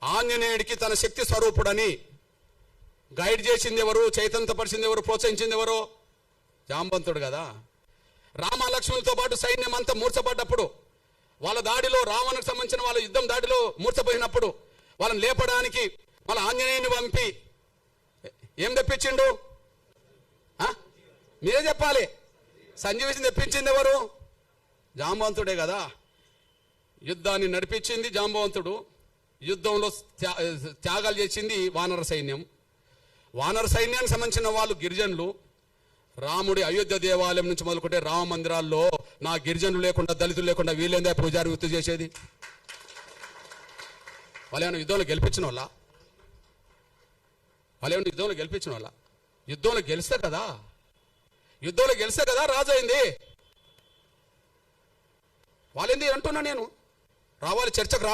S1: ఆంజనేయుడికి తన శక్తి స్వరూపుడని గైడ్ చేసింది ఎవరు? చైతన్యపరిచింది ఎవరు? ప్రోత్సహించింది ఎవరు? జాంబవంతుడు కదా. రామలక్ష్మణులతో పాటు సైన్యం అంతా మూర్చబడ్డప్పుడు, వాళ్ళ దాడిలో, రావణకు సంబంధించిన వాళ్ళ యుద్ధం దాడిలో మూర్చపోయినప్పుడు వాళ్ళని లేపడానికి వాళ్ళ ఆంజనేయుని పంపి ఏం తెప్పించిండు? మీరే చెప్పాలి. సంజీవిని తెప్పించింది ఎవరు? జాంబవంతుడే కదా. యుద్ధాన్ని నడిపించింది జాంబవంతుడు. యుద్ధంలో త్యాగాలు చేసింది వానర సైన్యం. వానర సైన్యానికి సంబంధించిన వాళ్ళు గిరిజనులు. రాముడి అయోధ్య దేవాలయం నుంచి మొదలుకుంటే రామ మందిరాల్లో నా గిరిజనులు లేకుండా దళితులు లేకుండా వీళ్ళేందా పూజారి వృత్తి చేసేది? వాళ్ళు ఏమైనా యుద్ధంలో గెలిపించిన వాళ్ళ? యుద్ధంలో గెలిస్తే కదా రాజు అయింది. వాళ్ళేంది అంటున్నా నేను. రావాలి, చర్చకు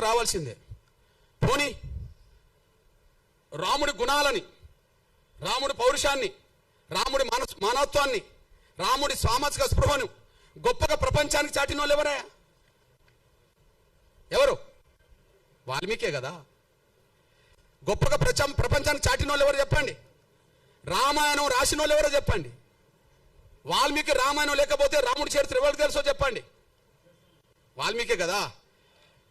S1: రావాల్సిందే. పోనీ రాముడి గుణాలని, రాముడి పౌరుషాన్ని, రాముడి మానవత్వాన్ని, రాముడి సామాజిక స్పృహను గొప్పగా ప్రపంచానికి చాటిన వాళ్ళు ఎవరు? వాల్మీకే కదా. గొప్పగా ప్రపంచానికి చాటిన వాళ్ళు ఎవరు చెప్పండి? రామాయణం రాసిన వాళ్ళు ఎవరో చెప్పండి. వాల్మీకి రామాయణం లేకపోతే రాముడి చరిత్ర ఎవరికి తెలుసో చెప్పండి. వాల్మీకే కదా.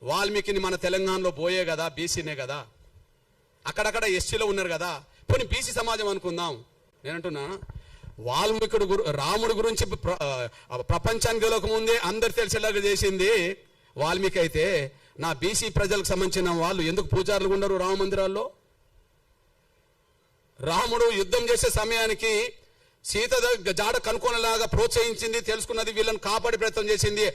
S1: వాల్మీకిని మన తెలంగాణలో పోయే కదా, బీసీనే కదా, అక్కడక్కడ ఎస్సీలో ఉన్నారు కదా. పోనీ బీసీ సమాజం అనుకుందాం. నేనంటున్నా, రాముడి గురించి ప్రపంచానికి గెలవక ముందే అందరు తెలిసేలాగా చేసింది వాల్మీకి అయితే, నా బీసీ ప్రజలకు సంబంధించిన వాళ్ళు ఎందుకు పూజారులు ఉండరు రామ మందిరాల్లో? రాముడు యుద్ధం చేసే సమయానికి సీత జాడ కనుక్కోనేలాగా ప్రోత్సహించింది, తెలుసుకున్నది, వీళ్ళని కాపాడే ప్రయత్నం చేసింది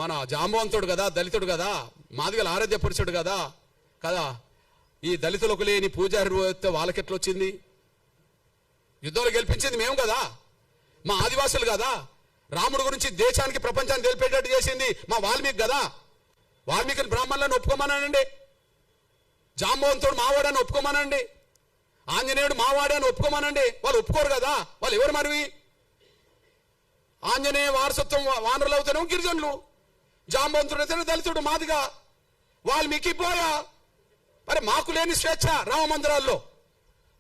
S1: మన జాంబవంతుడు కదా, దళితుడు కదా, మాదిగల ఆరాధ్య పురుషుడు కదా. ఈ దళితులకు లేని పూజారి వాళ్ళకెట్లా వచ్చింది? యుద్ధంలో గెలిపించింది మేము కదా, మా ఆదివాసులు కదా. రాముడు గురించి దేశానికి ప్రపంచానికి తెలిపేటట్టు చేసింది మా వాల్మీకి కదా. వాల్మీకిని బ్రాహ్మణులను ఒప్పుకోమనండి, జాంబవంతుడు మావాడని ఒప్పుకోమనండి, ఆంజనేయుడు మావాడని ఒప్పుకోమనండి. వాళ్ళు ఒప్పుకోరు కదా. వాళ్ళు ఎవరు మరి? ఆంజనేయ వారసత్వం వానరులు అవుతాను గిరిజనులు, జాంబవంతుడు అయితేనే దళితుడు మాదిగా, వాల్మీకి పోయా. మరి మాకు లేని స్వేచ్ఛ రామ మందిరాల్లో,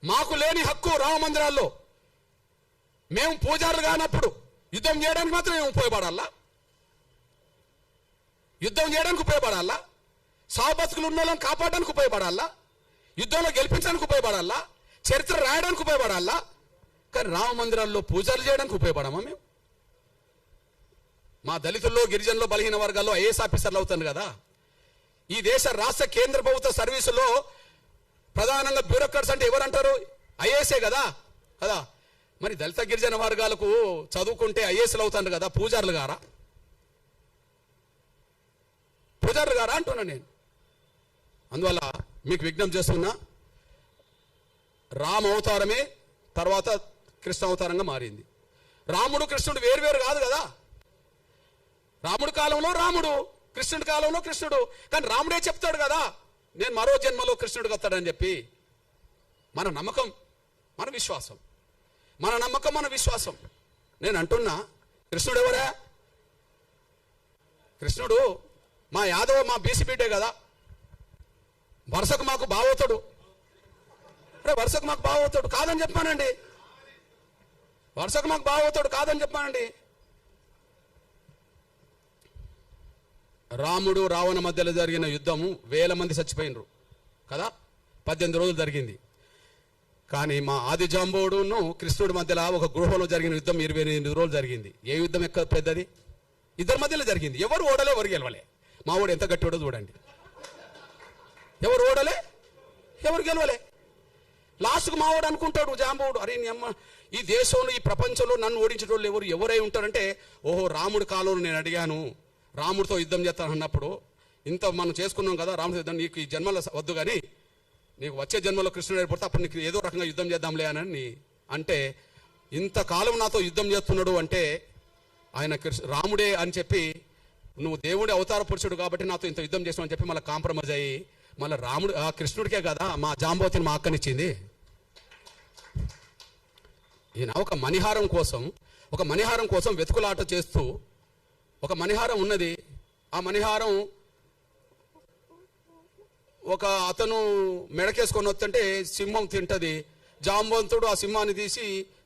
S1: మాకు లేని హక్కు రామ మందిరాల్లో, మేము పూజారులు కానప్పుడు యుద్ధం చేయడానికి మాత్రం మేము ఉపయోగపడాలా? సావు బతుకులు ఉన్న వాళ్ళని కాపాడడానికి ఉపయోగపడాలా? యుద్ధంలో గెలిపించడానికి ఉపయోగపడాలా? చరిత్ర రాయడానికి ఉపయోగపడాలా? కానీ రామ మందిరాల్లో పూజలు చేయడానికి ఉపయోగపడమా మేము? మా దళితుల్లో, గిరిజనుల్లో, బలహీన వర్గాల్లో ఐఏఎస్ ఆఫీసర్లు అవుతాను కదా. ఈ దేశ రాష్ట్ర కేంద్ర ప్రభుత్వ సర్వీసులో ప్రధానంగా బ్యూరోక్రాట్స్ అంటే ఎవరంటారు? ఐఏఎస్ఏ కదా. మరి దళిత గిరిజన వర్గాలకు చదువుకుంటే ఐఏఎస్లు అవుతాను కదా, పూజారులు గారా అంటున్నా నేను. అందువల్ల మీకు విజ్ఞప్తి చేస్తున్నా, రామ అవతారమే తర్వాత కృష్ణ అవతారంగా మారింది. రాముడు కృష్ణుడు వేరు కాదు కదా. రాముడి కాలంలో రాముడు, కృష్ణుడి కాలంలో కృష్ణుడు. కానీ రాముడే చెప్తాడు కదా, నేను మరో జన్మలో కృష్ణుడికి వస్తాడని చెప్పి. మన నమ్మకం మన విశ్వాసం. నేను అంటున్నా, కృష్ణుడు ఎవరా? కృష్ణుడు మా యాదవ, మా బీసీ బిడ్డే కదా. వరుసకు మాకు బావవుతాడు. కాదని చెప్పానండి. రాముడు రావణ మధ్యలో జరిగిన యుద్ధము 1000 మంది చచ్చిపోయినరు కదా, 18 రోజులు జరిగింది. కానీ మా ఆది జాంబవుడును కృష్ణుడి మధ్యలో ఒక గృహంలో జరిగిన యుద్ధం 28 రోజులు జరిగింది. ఏ యుద్ధం ఎక్క పెద్దది? ఇద్దరి మధ్యలో జరిగింది. ఎవరు ఓడలే, ఎవరు గెలవలే. మా ఓడు ఎంత గట్టివాడో చూడండి. ఎవరు ఓడలే, ఎవరు గెలవలే. లాస్ట్కు మావాడు అనుకుంటాడు జాంబవుడు, అరే నీ అమ్మ, ఈ దేశంలో, ఈ ప్రపంచంలో నన్ను ఓడించిన వాళ్ళు ఎవరై ఉంటారంటే, ఓహో రాముడి కాలంలో నేను అడిగాను, రాముడితో యుద్ధం చేస్తాను అన్నప్పుడు, ఇంత మనం చేసుకున్నాం కదా రాముడితో యుద్ధం, నీకు ఈ జన్మలో వద్దు కానీ నీకు వచ్చే జన్మలో కృష్ణుడు ఏర్పడితే అప్పుడు నీకు ఏదో రకంగా యుద్ధం చేద్దాంలే అని అంటే, ఇంతకాలం నాతో యుద్ధం చేస్తున్నాడు అంటే ఆయన రాముడే అని చెప్పి, నువ్వు దేవుడి అవతార పురుషుడు కాబట్టి నాతో ఇంత యుద్ధం చేస్తున్నావు అని చెప్పి మళ్ళీ కాంప్రమైజ్ అయ్యి, మళ్ళీ రాముడు ఆ కృష్ణుడికే కదా మా జాంబవతిని మా అక్కనిచ్చింది. ఈయన ఒక మణిహారం కోసం వెతుకులాట చేస్తూ, ఒక మణిహారం ఉన్నది, ఆ మణిహారం ఒక అతను మెడకేసుకొని వస్తుంటే సింహం తింటది. జాంబవంతుడు ఆ సింహాన్ని తీసి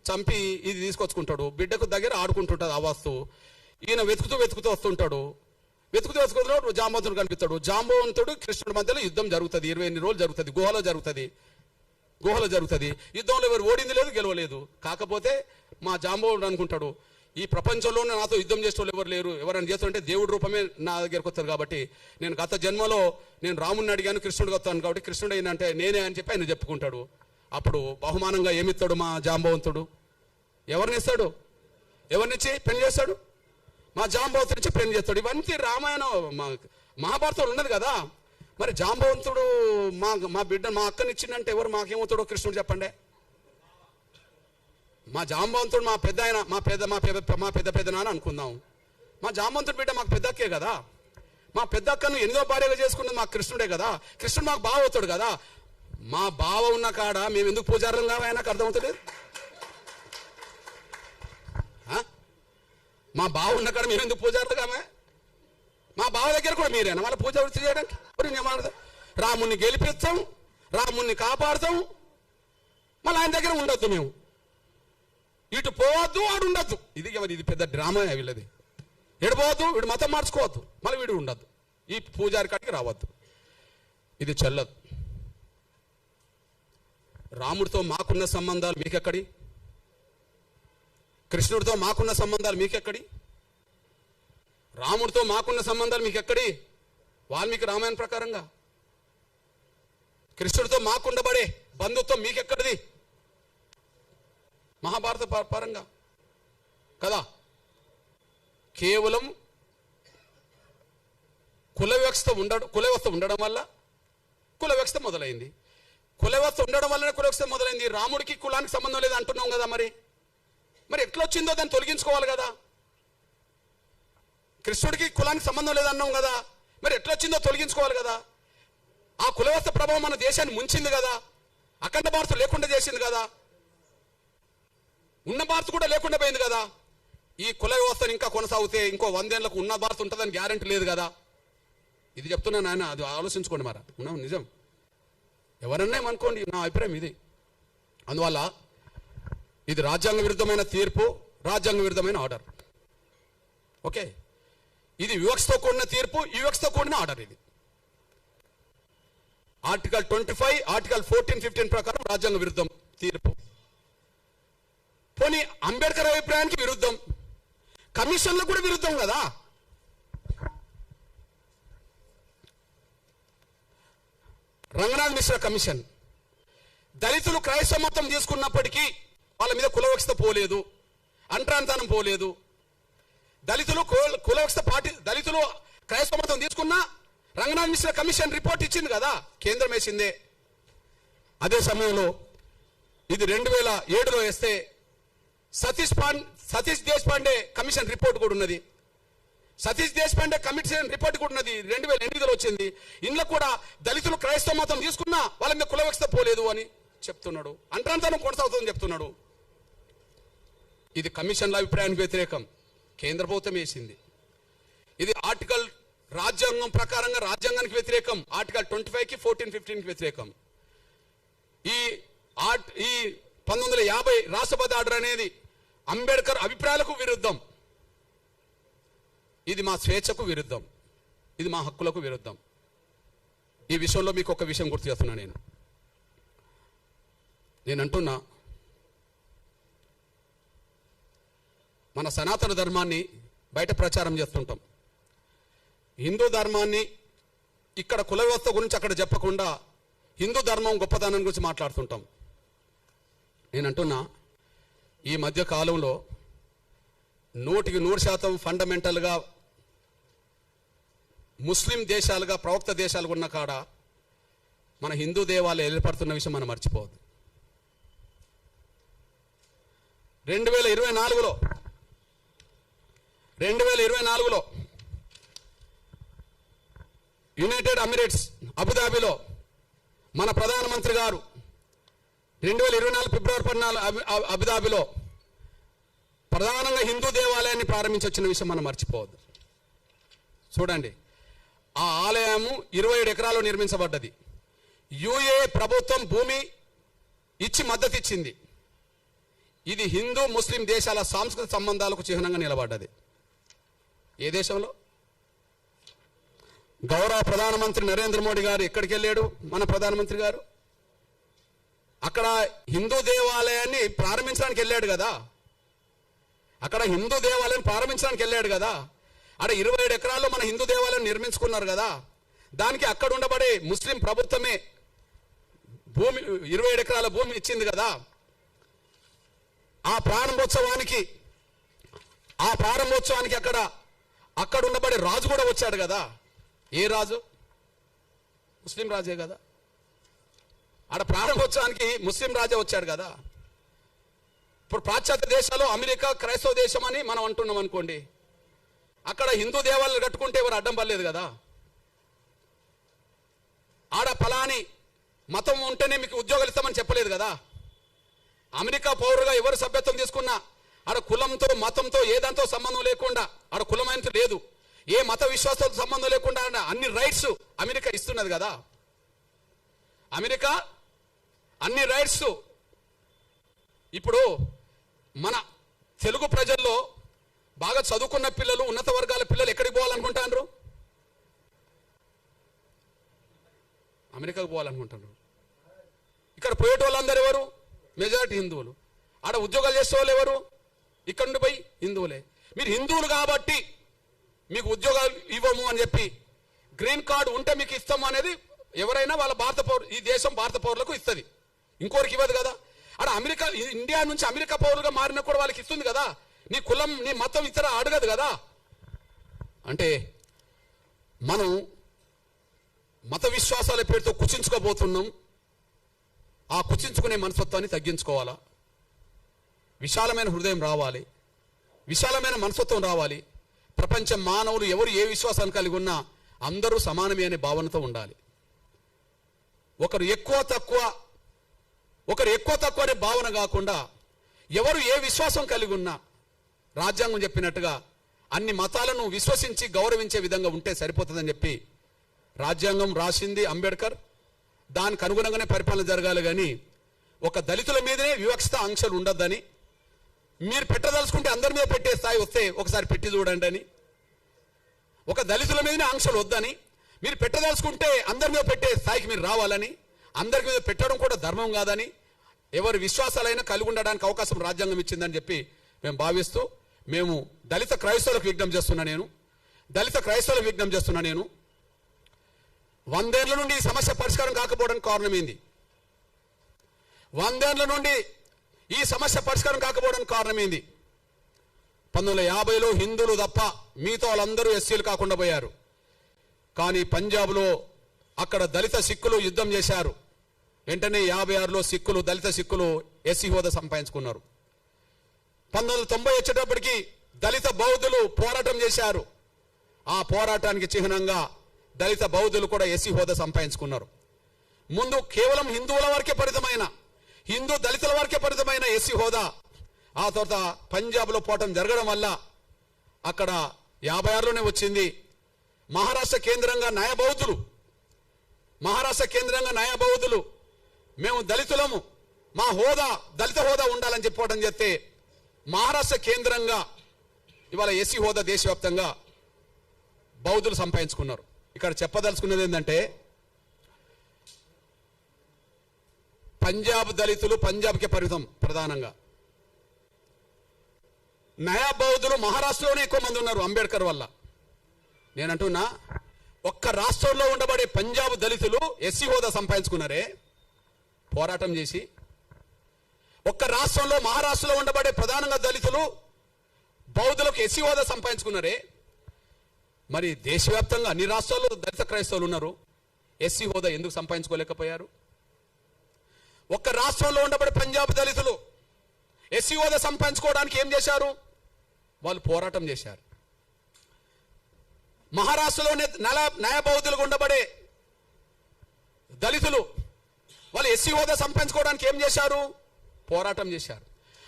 S1: చంపి ఇది తీసుకొచ్చుకుంటాడు, బిడ్డకు దగ్గర ఆడుకుంటుంటది ఆ వస్తువు. ఈయన వెతుకుతూ వస్తుంటాడు. జాంబవంతుడు కనిపిస్తాడు. జాంబవంతుడు కృష్ణుడి మధ్యలో యుద్ధం జరుగుతుంది. 28 రోజులు జరుగుతుంది. గుహలో జరుగుతుంది. యుద్ధంలో ఎవరు ఓడింది లేదు, గెలవలేదు. కాకపోతే మా జాంబవుడు అనుకుంటాడు, ఈ ప్రపంచంలోనే నాతో యుద్ధం చేసే వాళ్ళు ఎవరు లేరు, ఎవరైనా చేస్తుంటే దేవుడి రూపమే నా దగ్గరకు వస్తారు కాబట్టి, నేను గత జన్మలో నేను రాముడిని అడిగాను, కృష్ణుడికి వస్తాను కాబట్టి కృష్ణుడు అయినంటే నేనే అని చెప్పి ఆయన చెప్పుకుంటాడు. అప్పుడు బహుమానంగా ఏమిస్తాడు మా జాంబవంతుడు? ఎవరిని ఇస్తాడు? ఎవరినిచ్చి పెళ్లి చేస్తాడు? మా జాంబవంతుడిచ్చి పెళ్లి చేస్తాడు. ఇవన్నీ రామాయణం మహాభారతంలో ఉన్నది కదా. మరి జాంబవంతుడు మా బిడ్డ మా అక్కనిచ్చిందంటే ఎవరు మాకేమవుతాడో కృష్ణుడు చెప్పండి. మా జాంబవంతుడు మా పెద్ద ఆయన మా పెద్ద నాన్న అనుకుందాం. మా జాంబవంతుడు బిడ్డ మాకు పెద్ద అక్కే కదా. మా పెద్ద అక్కను ఎనిమిదో భార్యగా చేసుకున్నది మా కృష్ణుడే కదా. కృష్ణుడు మాకు బావ అవుతాడు కదా. మా బావ ఉన్న కాడ మేము ఎందుకు పూజారులం కావా? నాకు అర్థమవుతలేదు. మా బావ ఉన్న కాడ మేము ఎందుకు పూజారులు కామే? మా బావ దగ్గర కూడా మీరేనా వాళ్ళ పూజ వృత్తి చేయడానికి? రాముణ్ణి గెలిపిస్తాం, రాముణ్ణి కాపాడుతాం, మళ్ళీ ఆయన దగ్గర ఉండొద్దు. మేము ఇటు పోవద్దు, ఆడు ఉండొద్దు. ఇది పెద్ద డ్రామా వీళ్ళది. ఎడిపోవద్దు, వీడు మతం మార్చుకోవద్దు, మళ్ళీ వీడు ఉండద్దు, ఈ పూజారి కాడికి రావద్దు. ఇది చెల్లదు. రాముడితో మాకున్న సంబంధాలు మీకెక్కడి? కృష్ణుడితో మాకున్న సంబంధాలు మీకెక్కడి? రాముడితో మాకున్న సంబంధాలు మీకెక్కడి? వాల్మీకి రామాయణ ప్రకారంగా. కృష్ణుడితో మాకుండబడే బంధుత్వం మీకెక్కడిది? మహాభారత పరంగా కదా. కేవలం కుల వ్యవస్థ ఉండడం వల్ల కుల వ్యవస్థ మొదలైంది. కుల వ్యవస్థ ఉండడం వల్లనే కుల వ్యవస్థ మొదలైంది. రాముడికి కులానికి సంబంధం లేదు అంటున్నాం కదా. మరి ఎట్లా వచ్చిందో దాన్ని తొలగించుకోవాలి కదా. కృష్ణుడికి కులానికి సంబంధం లేదన్నాం కదా. మరి ఎట్లా వచ్చిందో తొలగించుకోవాలి కదా. ఆ కుల వ్యవస్థ ప్రభావం మన దేశాన్ని ముంచింది కదా. అఖండ భారత లేకుండా చేసింది కదా. ఉన్న భారత్ కూడా లేకుండా పోయింది కదా. ఈ కుల వ్యవస్థను ఇంకా కొనసాగితే ఇంకో 100 ఏళ్లకు ఉన్న భారత్ ఉంటుందని గ్యారెంటీ లేదు కదా. ఇది చెప్తున్నాను ఆయన, అది ఆలోచించుకోండి. ఉన్నాం నిజం, ఎవరన్నా ఏమనుకోండి, నా అభిప్రాయం ఇది. అందువల్ల ఇది రాజ్యాంగ విరుద్ధమైన తీర్పు, రాజ్యాంగ విరుద్ధమైన ఆర్డర్. ఓకే, ఇది వివక్షతో కూడిన తీర్పు, వివక్షతో కూడిన ఆర్డర్. ఇది ఆర్టికల్ 25, ఆర్టికల్ 14, 15 ప్రకారం రాజ్యాంగ విరుద్ధం తీర్పు. పోనీ అంబేద్కర్ అభిప్రాయానికి విరుద్ధం, కమిషన్లకు కూడా విరుద్ధం కదా. రంగనాథ్ మిశ్రా కమిషన్ దళితులు క్రైస్తవ మతం తీసుకున్నప్పటికీ వాళ్ళ మీద కులవివక్షత పోలేదు, అంటరాంతనం పోలేదు. దళితులు కులవివక్షత దళితులు క్రైస్తవ మతం తీసుకున్నా రంగనాథ్ మిశ్రా కమిషన్ రిపోర్ట్ ఇచ్చింది కదా, కేంద్రం వేసిందే. అదే సమయంలో ఇది 2007లో వేస్తే సతీష్ దేశపాండే కమిషన్ రిపోర్ట్ కూడా ఉన్నది. సతీష్ దేశపాండే కమిషన్ రిపోర్ట్ కూడా ఉన్నది, 2008లో వచ్చింది. ఇందులో కూడా దళితులు క్రైస్తవ మతం తీసుకున్నా వాళ్ళ మీద కుల వ్యవస్థ పోలేదు అని చెప్తున్నాడు, అంటరాంతరం కొనసాగుతుందని చెప్తున్నాడు. ఇది కమిషన్ల అభిప్రాయానికి వ్యతిరేకం, కేంద్ర ప్రభుత్వం వేసింది. ఇది ఆర్టికల్ రాజ్యాంగం ప్రకారంగా రాజ్యాంగానికి వ్యతిరేకం, ఆర్టికల్ 25కి 14, 15కి వ్యతిరేకం. ఈ 1950 రాష్ట్రపతి ఆర్డర్ అనేది అంబేద్కర్ అభిప్రాయాలకు విరుద్ధం. ఇది మా స్వేచ్ఛకు విరుద్ధం, ఇది మా హక్కులకు విరుద్ధం. ఈ విషయంలో మీకు ఒక విషయం గుర్తు చేస్తున్నా. నేను అంటున్నా, మన సనాతన ధర్మాన్ని బయట ప్రచారం చేస్తుంటాం. హిందూ ధర్మాన్ని ఇక్కడ కుల వ్యవస్థ గురించి అక్కడ చెప్పకుండా హిందూ ధర్మం గొప్పతనం గురించి మాట్లాడుతుంటాం. నేను అంటున్నా, ఈ మధ్య కాలంలో 100% ఫండమెంటల్గా ముస్లిం దేశాలుగా ప్రవక్త దేశాలుగా ఉన్న కాడ మన హిందూ దేవాలయాలు ఏర్పడుతున్న విషయం మనం మర్చిపోవద్దు. 2024లో యునైటెడ్ అమిరేట్స్ అబుదాబిలో మన ప్రధానమంత్రి గారు 2024 ఫిబ్రవరి 14 అబుదాబిలో ప్రధానంగా హిందూ దేవాలయాన్ని ప్రారంభించొచ్చిన విషయం మనం మర్చిపోవద్దు. చూడండి, ఆ ఆలయము 27 ఎకరాలు నిర్మించబడ్డది. యుఏ ప్రభుత్వం భూమి ఇచ్చి మద్దతు ఇచ్చింది. ఇది హిందూ ముస్లిం దేశాల సాంస్కృతిక సంబంధాలకు చిహ్నంగా నిలబడ్డది. ఏ దేశంలో? గౌరవ ప్రధానమంత్రి నరేంద్ర మోడీ గారు ఎక్కడికి వెళ్ళాడు? మన ప్రధానమంత్రి గారు అక్కడ హిందూ దేవాలయాన్ని ప్రారంభించడానికి వెళ్ళాడు కదా. అక్కడ హిందూ దేవాలయం ప్రారంభించడానికి వెళ్ళాడు కదా. అక్కడ 27 ఎకరాల్లో మన హిందూ దేవాలయం నిర్మించుకున్నారు కదా. దానికి అక్కడ ఉండబడే ముస్లిం ప్రభుత్వమే భూమి 27 ఎకరాల భూమి ఇచ్చింది కదా. ఆ ప్రారంభోత్సవానికి ఆ ప్రారంభోత్సవానికి అక్కడ ఉండబడే రాజు కూడా వచ్చాడు కదా. ఏ రాజు? ముస్లిం రాజే కదా. ఆడ ప్రారంభోత్సవానికి ముస్లిం రాజే వచ్చాడు కదా. ఇప్పుడు పాశ్చాత్య దేశాలు అమెరికా క్రైస్తవ దేశం అని మనం అంటున్నాం అనుకోండి, అక్కడ హిందూ దేవాలయాలు కట్టుకుంటే ఎవరు అడ్డం పడలేదు కదా. ఆడ ఫలాని మతం ఉంటేనే మీకు ఉద్యోగాలు ఇస్తామని చెప్పలేదు కదా. అమెరికా పౌరుగా ఎవరు సభ్యత్వం తీసుకున్నా ఆడ కులంతో మతంతో ఏదంతో సంబంధం లేకుండా, ఆడ కులమైనది లేదు, ఏ మత విశ్వాసాలతో సంబంధం లేకుండా అన్ని రైట్స్ అమెరికా ఇస్తున్నది కదా. అమెరికా అన్ని రైట్స్. ఇప్పుడు మన తెలుగు ప్రజల్లో బాగా చదువుకున్న పిల్లలు, ఉన్నత వర్గాల పిల్లలు ఎక్కడికి పోవాలనుకుంటారు? అమెరికాకు పోవాలనుకుంటున్నారు. ఇక్కడ పోయేటోళ్ళందరూ ఎవరు? మెజారిటీ హిందువులు. ఆడ ఉద్యోగాలు చేసే వాళ్ళు ఎవరు? ఇక్కడ నుండి పోయి హిందువులే. మీరు హిందువులు కాబట్టి మీకు ఉద్యోగాలు ఇవ్వము అని చెప్పి గ్రీన్ కార్డు ఉంటే మీకు ఇస్తాము అనేది ఎవరైనా వాళ్ళ భారత పౌరు, ఈ దేశం భారత పౌరులకు ఇస్తుంది, ఇంకోరికి ఇవ్వదు కదా. ఆడ అమెరికా, ఇండియా నుంచి అమెరికా పౌరులుగా మారినా కూడా వాళ్ళకి ఇస్తుంది కదా. నీ కులం నీ మతం ఇతర అడగదు కదా. అంటే మనం మత విశ్వాసాల పేరుతో కుచించుకోబోతున్నాం. ఆ కుచించుకునే మనస్తత్వాన్ని తగ్గించుకోవాలా. విశాలమైన హృదయం రావాలి, విశాలమైన మనస్తత్వం రావాలి. ప్రపంచం మానవులు ఎవరు ఏ విశ్వాసాన్ని కలిగి ఉన్నా అందరూ సమానమే అనే భావనతో ఉండాలి. ఒకరు ఎక్కువ తక్కువ అనే భావన కాకుండా ఎవరు ఏ విశ్వాసం కలిగి ఉన్నా రాజ్యాంగం చెప్పినట్టుగా అన్ని మతాలను విశ్వసించి గౌరవించే విధంగా ఉంటే సరిపోతుందని చెప్పి రాజ్యాంగం రాసింది అంబేద్కర్. దానికి అనుగుణంగానే పరిపాలన జరగాలి. కానీ ఒక దళితుల మీదనే వివక్షత ఆంక్షలు ఉండొద్దని, మీరు పెట్టదలుచుకుంటే అందరి మీద పెట్టే స్థాయి వస్తే ఒకసారి పెట్టి చూడండి అని, ఒక దళితుల మీదనే ఆంక్షలు వద్దని, మీరు పెట్టదలుచుకుంటే అందరి మీద పెట్టే స్థాయికి మీరు రావాలని, అందరి మీద పెట్టడం కూడా ధర్మం కాదని, ఎవరి విశ్వాసాలైనా కలిగి ఉండడానికి అవకాశం రాజ్యాంగం ఇచ్చిందని చెప్పి మేము భావిస్తూ, మేము దళిత క్రైస్తవులకు విజ్ఞప్తి చేస్తున్నా నేను 100 ఏళ్ల నుండి ఈ సమస్య పరిష్కారం కాకపోవడానికి కారణమైంది. 100 ఏళ్ల నుండి ఈ సమస్య పరిష్కారం కాకపోవడానికి కారణమైంది. 1950లో హిందువులు తప్ప మిగతా వాళ్ళందరూ ఎస్సీలు కాకుండా పోయారు. కానీ పంజాబ్లో అక్కడ దళిత సిక్కులు యుద్ధం చేశారు. వెంటనే 56లో దళిత సిక్కులు ఎస్సీ హోదా సంపాదించుకున్నారు. 1990 వచ్చేటప్పటికి దళిత బౌద్ధులు పోరాటం చేశారు. ఆ పోరాటానికి చిహ్నంగా దళిత బౌద్ధులు కూడా ఎస్సీ హోదా సంపాదించుకున్నారు. ముందు కేవలం హిందువుల వరకే పరిమితమైన, హిందూ దళితుల వరకే పరిమితమైన ఎస్సీ హోదా ఆ తర్వాత పంజాబ్లో పోవటం జరగడం వల్ల అక్కడ 56లోనే వచ్చింది. మహారాష్ట్ర కేంద్రంగా న్యాయ బౌద్ధులు మేము దళితులము, మా హోదా దళిత హోదా ఉండాలని చెప్పడం చేస్తే మహారాష్ట్ర కేంద్రంగా ఇవాళ ఎస్సీ హోదా దేశవ్యాప్తంగా బౌద్ధులు సంపాదించుకున్నారు. ఇక్కడ చెప్పదలుచుకున్నది ఏంటంటే, పంజాబ్ దళితులు పంజాబ్కే పరిమితం ప్రధానంగా. నయా బౌద్ధులు మహారాష్ట్రలోనే ఎక్కువ మంది ఉన్నారు అంబేద్కర్ వల్ల. నేనంటున్నా, ఒక్క రాష్ట్రంలో ఉండబడే పంజాబ్ దళితులు ఎస్సీ హోదా సంపాదించుకున్నారే పోరాటం చేసి. ఒక్క రాష్ట్రంలో మహారాష్ట్రలో ఉండబడే ప్రధానంగా దళితులు బౌద్ధులకు ఎస్సీ హోదా సంపాదించుకున్నారే. మరి దేశవ్యాప్తంగా అన్ని రాష్ట్రాల్లో దళిత క్రైస్తవులు ఉన్నారు, ఎస్సీ హోదా ఎందుకు సంపాదించుకోలేకపోయారు? ఒక్క రాష్ట్రంలో ఉండబడే పంజాబ్ దళితులు ఎస్సీ హోదా సంపాదించుకోవడానికి ఏం చేశారు? వాళ్ళు పోరాటం చేశారు. మహారాష్ట్రలోనే నయా బౌద్ధులుగా ఉండబడే దళితులు వాళ్ళు ఎస్సీ హోదా సంపాదించుకోవడానికి ఏం చేశారు? పోరాటం చేశారు.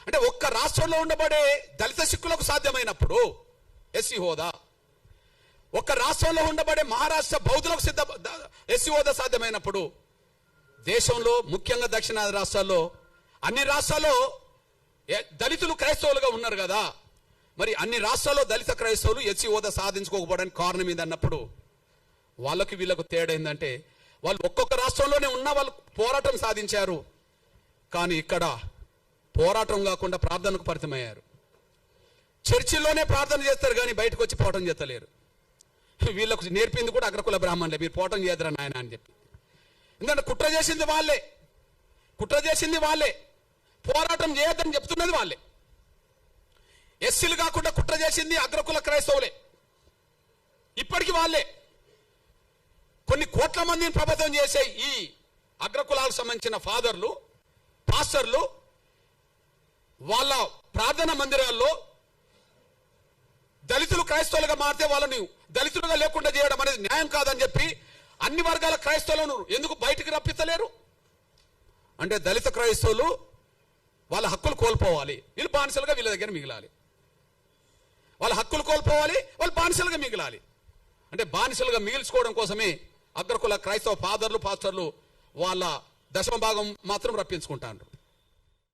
S1: అంటే ఒక్క రాష్ట్రంలో ఉండబడే దళిత సిక్కులకు సాధ్యమైనప్పుడు ఎస్సీ హోదా, ఒక్క రాష్ట్రంలో ఉండబడే మహారాష్ట్ర బౌద్ధులకు ఎస్సీ హోదా సాధ్యమైనప్పుడు దేశంలో ముఖ్యంగా దక్షిణాది రాష్ట్రాల్లో అన్ని రాష్ట్రాల్లో దళితులు క్రైస్తవులుగా ఉన్నారు కదా. మరి అన్ని రాష్ట్రాల్లో దళిత క్రైస్తవులు ఎస్సీ హోదా సాధించుకోకపోవడానికి కారణం ఏందన్నప్పుడు వాళ్ళకి వీళ్ళకు తేడా ఏంటంటే, వాళ్ళు ఒక్కొక్క రాష్ట్రంలోనే ఉన్న వాళ్ళు పోరాటం సాధించారు. కానీ ఇక్కడ పోరాటం కాకుండా ప్రార్థనకు పరిమితమయ్యారు. చర్చిల్లోనే ప్రార్థన చేస్తారు కానీ బయటకు వచ్చి పోవటం చేస్తలేరు. వీళ్ళకు నేర్పింది కూడా అగ్రకుల బ్రాహ్మణులే, మీరు పోవటం చేయదురా నాయన అని చెప్పి. ఎందుకంటే కుట్ర చేసింది వాళ్ళే, పోరాటం చేయొద్దని చెప్తున్నది వాళ్ళే. ఎస్సీలు కాకుండా కుట్ర చేసింది అగ్రకుల క్రైస్తవులే. ఇప్పటికి వాళ్ళే కొన్ని కోట్ల మందిని ప్రభావితం చేసే ఈ అగ్రకులాలకు సంబంధించిన ఫాదర్లు, పాస్టర్లు వాళ్ళ ప్రార్థన మందిరాల్లో దళితులు క్రైస్తవులుగా మారితే వాళ్ళని దళితులుగా లేకుండా చేయడం అనేది న్యాయం కాదని చెప్పి అన్ని వర్గాల క్రైస్తవులను ఎందుకు బయటికి రప్పిస్తలేరు? అంటే దళిత క్రైస్తవులు వాళ్ళ హక్కులు కోల్పోవాలి, వీళ్ళు బానిసలుగా వీళ్ళ దగ్గర మిగిలాలి. వాళ్ళ హక్కులు కోల్పోవాలి, వాళ్ళు బానిసలుగా మిగిలాలి. అంటే బానిసలుగా మిగిల్చుకోవడం కోసమే అగ్రకుల క్రైస్తవ ఫాదర్లు, పాస్టర్లు వాళ్ళ దశమ భాగం మాత్రం రప్పించుకుంటారు.